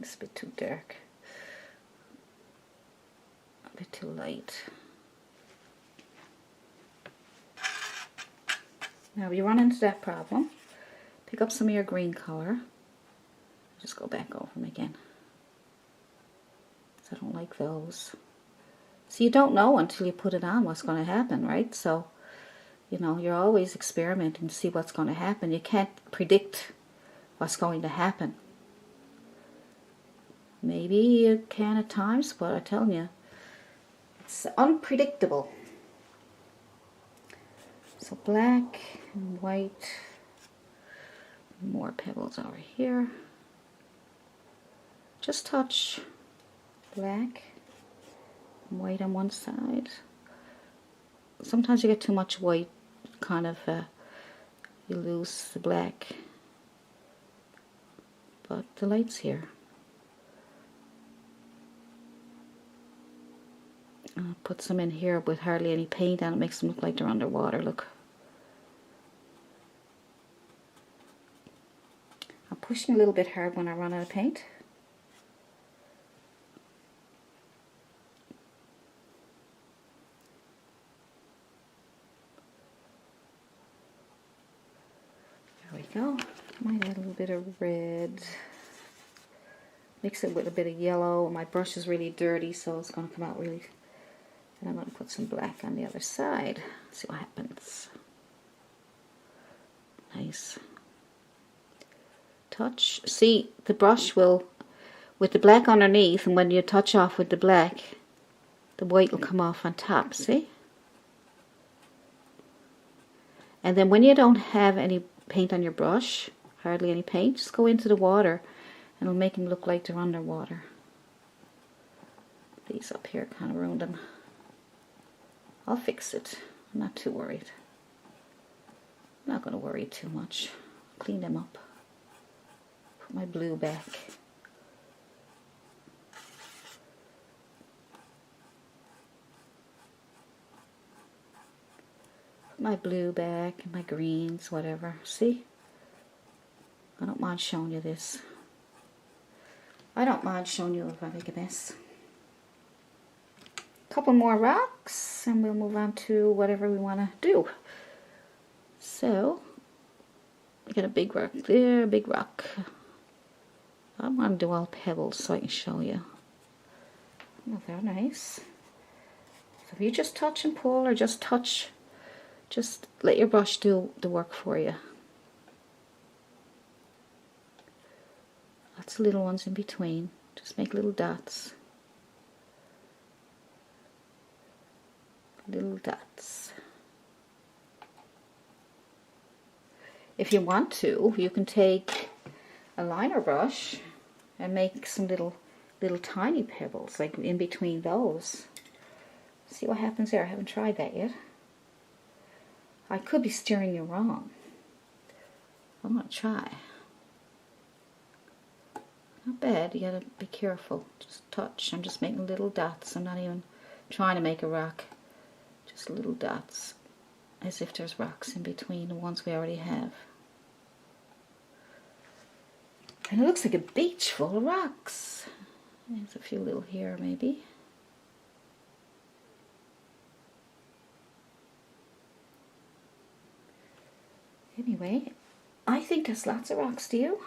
S1: It's a bit too dark. A bit too light. Now if you run into that problem, pick up some of your green color. Just go back over them again. I don't like those. So you don't know until you put it on what's going to happen, right? So, you know, you're always experimenting to see what's going to happen. You can't predict what's going to happen. Maybe you can at times, but I'm telling you, it's unpredictable. So black and white, more pebbles over here. Just touch black and white on one side. Sometimes you get too much white, kind of you lose the black, but the light's here. I'll put some in here with hardly any paint on it. Makes them look like they're underwater. Look. I'm pushing a little bit hard when I run out of paint. There we go. Might add a little bit of red. Mix it with a bit of yellow. My brush is really dirty, so it's going to come out really. And I'm going to put some black on the other side. See what happens. Nice. Touch. See, the brush will, with the black underneath, and when you touch off with the black, the white will come off on top, see? And then when you don't have any paint on your brush, hardly any paint, just go into the water and it'll make them look like they're underwater. These up here kind of ruined them. I'll fix it. I'm not too worried. I'm not going to worry too much. Clean them up. Put my blue back. Put my blue back and my greens, whatever. See? I don't mind showing you this. I don't mind showing you if I make a mess. Couple more rocks and we'll move on to whatever we want to do. So we got a big rock there, a big rock. I want to do all pebbles so I can show you. Oh, they're nice. So if you just touch and pull, or just touch, just let your brush do the work for you. Lots of little ones in between. Just make little dots. Little dots. If you want to, you can take a liner brush and make some little tiny pebbles, like in between those. See what happens there. I haven't tried that yet. I could be steering you wrong. I'm going to try. Not bad. You gotta be careful. Just touch. I'm just making little dots. I'm not even trying to make a rock. Just little dots, as if there's rocks in between the ones we already have. And it looks like a beach full of rocks. There's a few little here maybe. Anyway, I think there's lots of rocks, do you?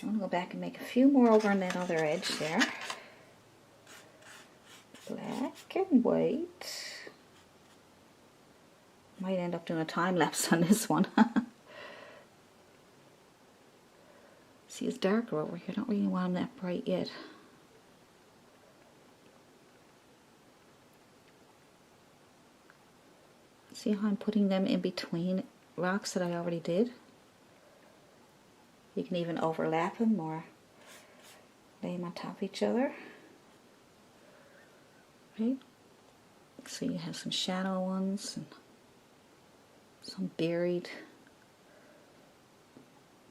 S1: I'm going to go back and make a few more over on that other edge there. Black and white. Might end up doing a time lapse on this one. See, it's darker over here. I don't really want them that bright yet. See how I'm putting them in between rocks that I already did? You can even overlap them or lay them on top of each other. Right? So you have some shadow ones and some buried.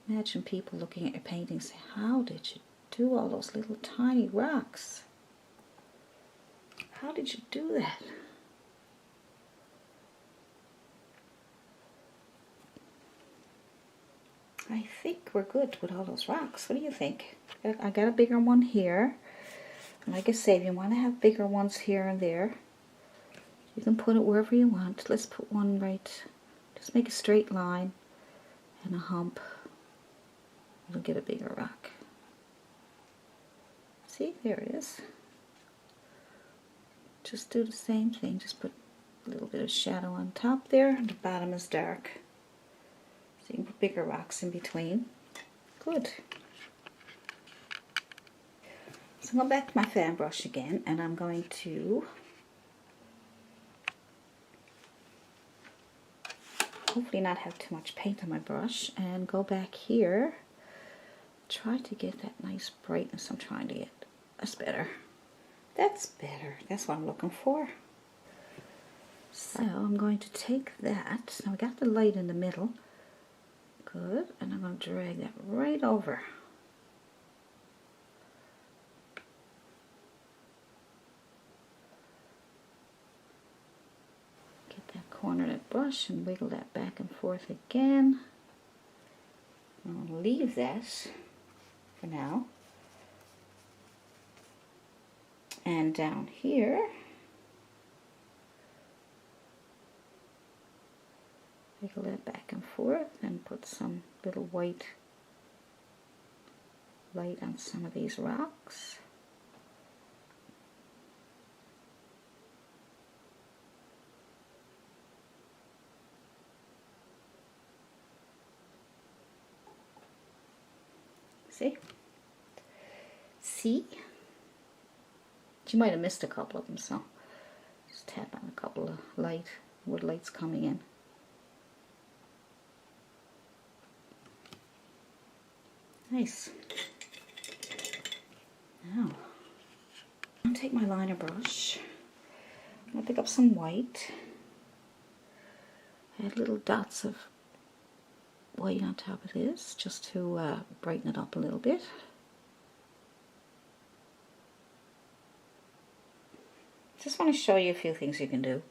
S1: Imagine people looking at your painting and say, how did you do all those little tiny rocks? How did you do that? I think we're good with all those rocks. What do you think? I got a bigger one here. And like I say, if you want to have bigger ones here and there, you can put it wherever you want. Let's put one right, just make a straight line and a hump. It'll get a bigger rock. See, there it is. Just do the same thing, just put a little bit of shadow on top there, and the bottom is dark. So you can put bigger rocks in between. Good. So I'm going back to my fan brush again, and I'm going to hopefully not have too much paint on my brush, and go back here. Try to get that nice brightness I'm trying to get. That's better. That's better. That's what I'm looking for. So I'm going to take that. Now we got the light in the middle. Good. And I'm going to drag that right over. Get that corner of that brush and wiggle that back and forth again. I'll leave that for now. And down here, wiggle that back and forth and put some little white light on some of these rocks. See? See? You might have missed a couple of them, so just tap on a couple of wood lights coming in. Nice. Now, I'm going to take my liner brush. I'm going to pick up some white. Add little dots of white on top of this, just to brighten it up a little bit. Just want to show you a few things you can do.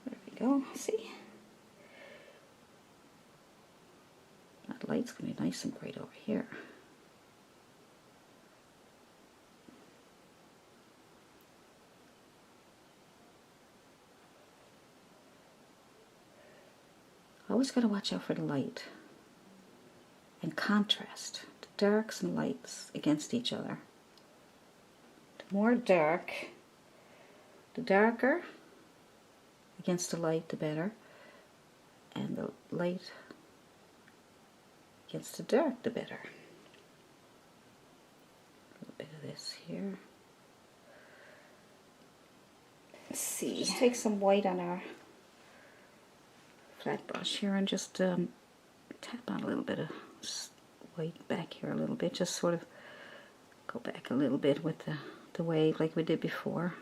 S1: There we go, see? That light's going to be nice and bright over here. Always got to watch out for the light and contrast. Darks and lights against each other. The more dark, the darker against the light, the better. And the light against the dark, the better. A little bit of this here. Let's see. Just take some white on our flat brush here and just tap on a little bit of white back here a little bit, just sort of go back a little bit with the wave like we did before.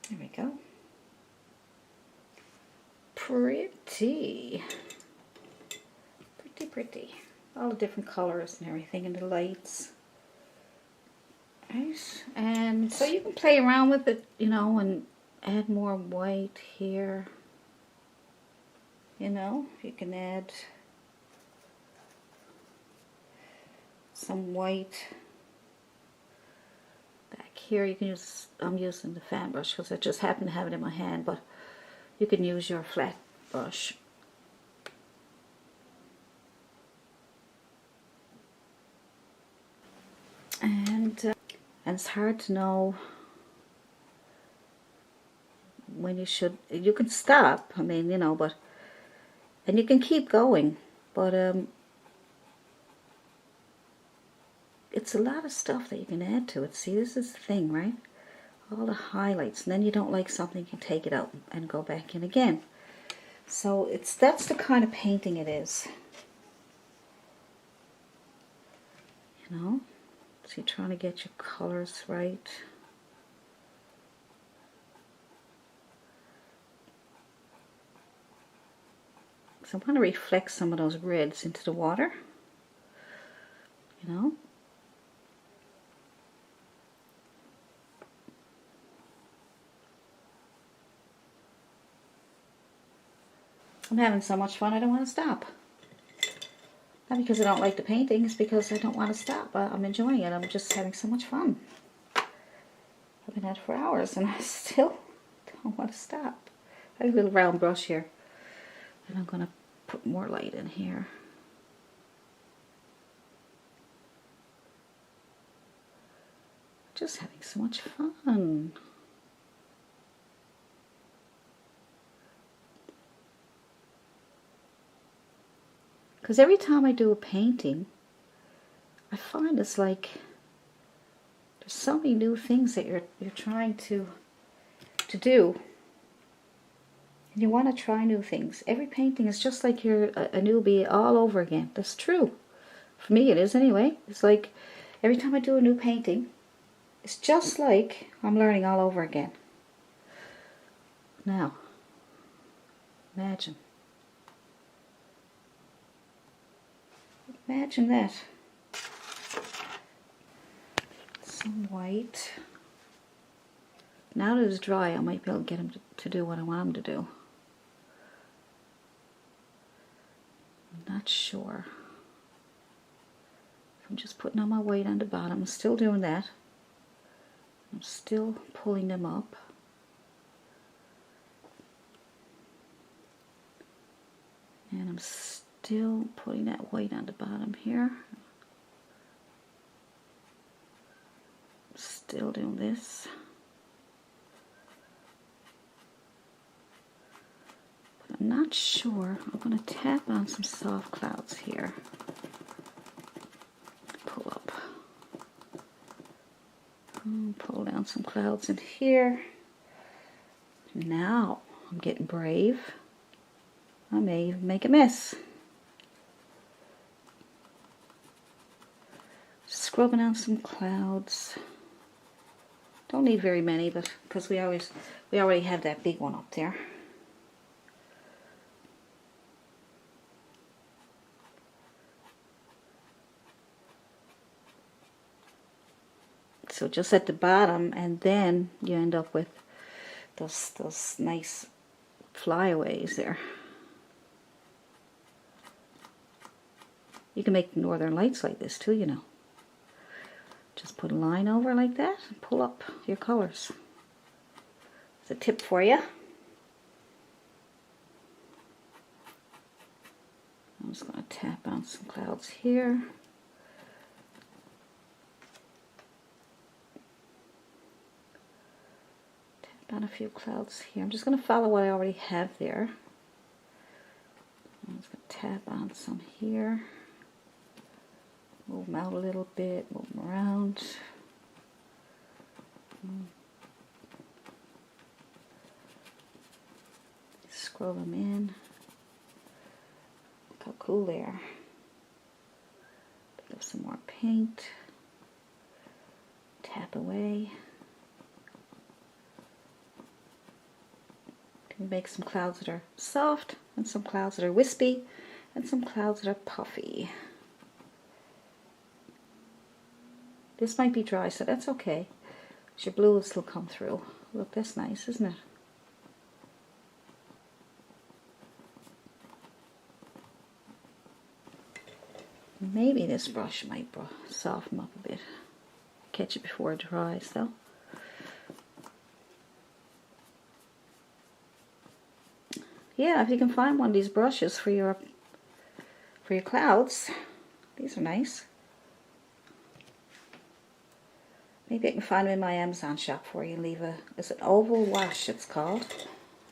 S1: There we go. Pretty. Pretty, pretty. All the different colors and everything and the lights. Right, and so you can play around with it, you know, and add more white here. You know, you can add some white back here. You can use, I'm using the fan brush because I just happen to have it in my hand, but you can use your flat brush. And And it's hard to know when you can stop, I mean, you know, but, and you can keep going, but it's a lot of stuff that you can add to it. See, this is the thing, right? All the highlights, and then you don't like something, you can take it out and go back in again. So that's the kind of painting it is. You know? So you're trying to get your colors right. So I want to reflect some of those reds into the water. You know? I'm having so much fun I don't want to stop. Not because I don't like the painting, it's because I don't want to stop. I'm enjoying it. I'm just having so much fun. I've been at it for hours and I still don't want to stop. I have a little round brush here. And I'm going to put more light in here. Just having so much fun. Because every time I do a painting, I find it's like there's so many new things that you're trying to do. And you want to try new things. Every painting is just like you're a newbie all over again. That's true. For me it is anyway. It's like every time I do a new painting, it's just like I'm learning all over again. Now, imagine. Imagine that. Some white. Now that it's dry, I might be able to get him to do what I want him to do. I'm not sure. I'm just putting on my white on the bottom. I'm still doing that. I'm still pulling them up. And I'm still putting that white on the bottom here. Still doing this. But I'm not sure. I'm going to tap on some soft clouds here. Pull up. Pull down some clouds in here. Now I'm getting brave. I may even make a mess. Scrubbing on some clouds. Don't need very many, but because we already have that big one up there. So just at the bottom, and then you end up with those nice flyaways there. You can make northern lights like this too, you know. Just put a line over like that and pull up your colors. It's a tip for you. I'm just going to tap on some clouds here. Tap on a few clouds here. I'm just going to follow what I already have there. I'm just going to tap on some here. Move them out a little bit, move them around. Scroll them in. Look how cool they are. Pick up some more paint. Tap away. Can make some clouds that are soft, and some clouds that are wispy, and some clouds that are puffy. This might be dry, so that's okay. Your blue will still come through. Look, that's nice, isn't it? Maybe this brush might soften up a bit. Catch it before it dries, though. Yeah, if you can find one of these brushes for your clouds, these are nice. Maybe I can find them in my Amazon shop for you and leave a, it's an oval wash it's called.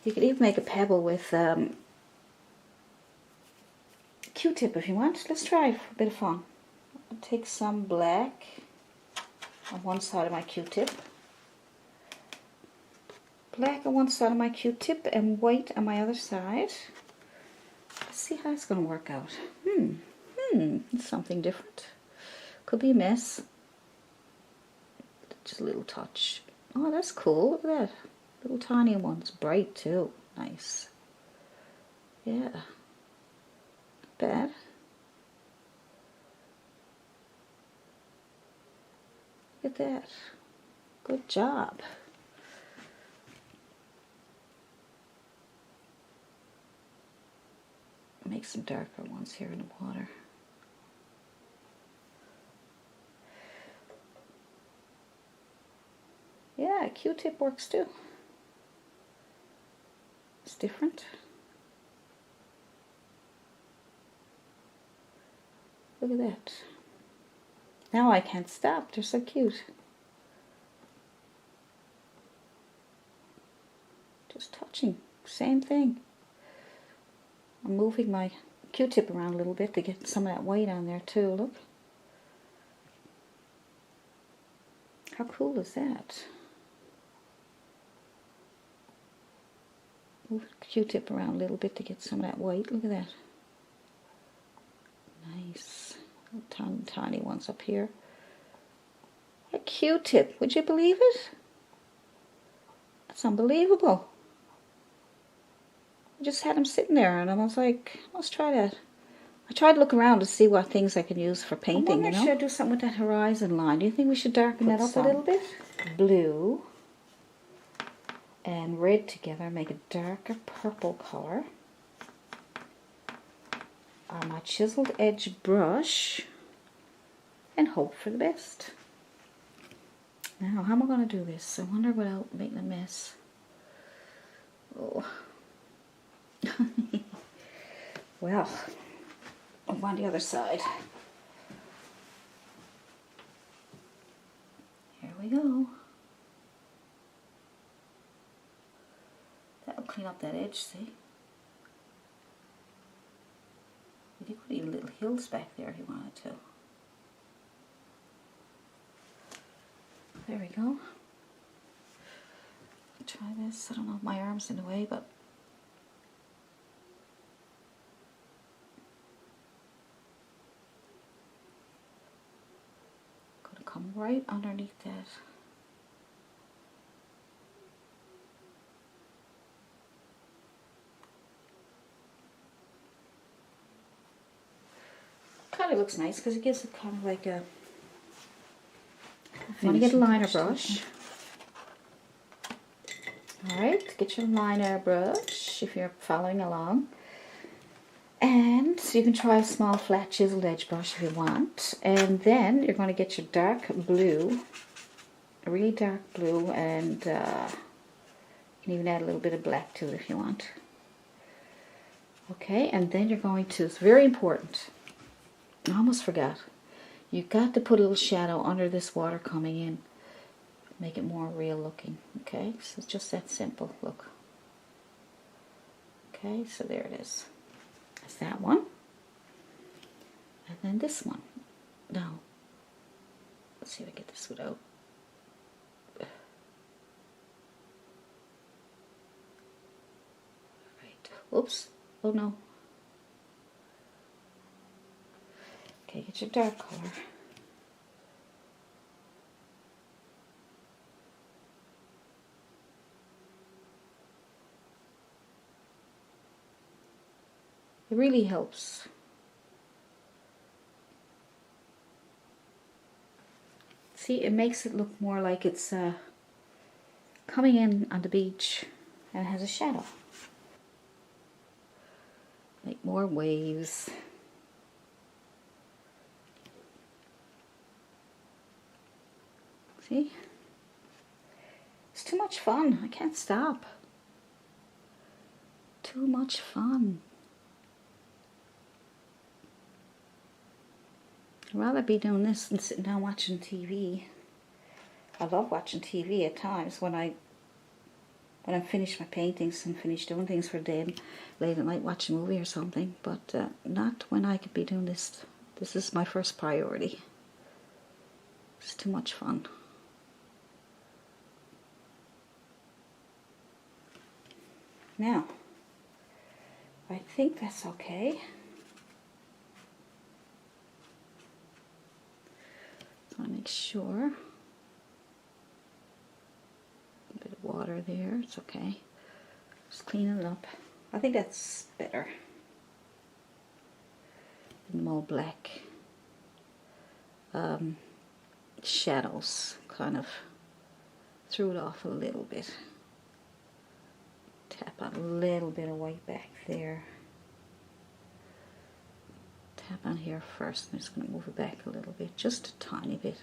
S1: You could even make a pebble with Q-tip if you want. Let's try for a bit of fun. I'll take some black on one side of my Q-tip. Black on one side of my Q-tip and white on my other side. Let's see how it's going to work out. It's something different. Could be a mess. Just a little touch. Oh, that's cool. Look at that. Little tiny ones. Bright too. Nice. Yeah. Not bad. Look at that. Good job. Make some darker ones here in the water. Yeah, Q-tip works too. It's different. Look at that. Now I can't stop. They're so cute. Just touching. Same thing. I'm moving my Q-tip around a little bit to get some of that white on there too. Look. How cool is that? Move the Q-tip around a little bit to get some of that white. Look at that. Nice. Tiny, tiny ones up here. A Q-tip. Would you believe it? That's unbelievable. I just had them sitting there and I was like, let's try that. I tried to look around to see what things I can use for painting, you know. Should I do something with that horizon line? Do you think we should darken that up a little bit? Blue and red together, make a darker purple color. On my chiseled edge brush and hope for the best. Now, how am I going to do this? I wonder without making a mess. Oh. Well, I'm on the other side. Here we go. That'll clean up that edge, see? You could even little hills back there if you wanted to. There we go. Try this. I don't know if my arm's in the way, but gonna come right underneath that. Kind of looks nice because it gives it kind of like a. You want to get a liner brush. Alright, get your liner brush if you're following along. And you can try a small flat chiseled edge brush if you want. And then you're going to get your dark blue, a really dark blue, and you can even add a little bit of black to it if you want. Okay, and then you're going to, it's very important, I almost forgot, you've got to put a little shadow under this water coming in. Make it more real looking. Okay, so it's just that simple. Look. Okay, so there it is. That's that one. And then this one. Now, let's see if I get this one out. Right. Oops. Oh no. Okay, get your dark color. It really helps. See, it makes it look more like it's coming in on the beach and it has a shadow. Make more waves. See? It's too much fun. I can't stop. Too much fun. I'd rather be doing this than sitting down watching TV. I love watching TV at times when I finish my paintings and finish doing things for the day and late at night watch a movie or something, but not when I could be doing this. This is my first priority. It's too much fun. Now, I think that's okay. So I make sure. A bit of water there, it's okay. Just clean it up. I think that's better than more black. Shadows kind of threw it off a little bit. Tap on a little bit of white back there. Tap on here first. I'm just going to move it back a little bit, just a tiny bit.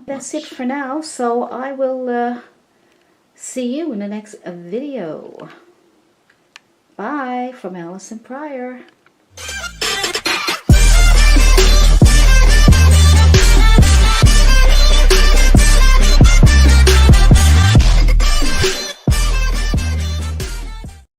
S1: That's it for now, so I will see you in the next video. Bye from Allison Pryor.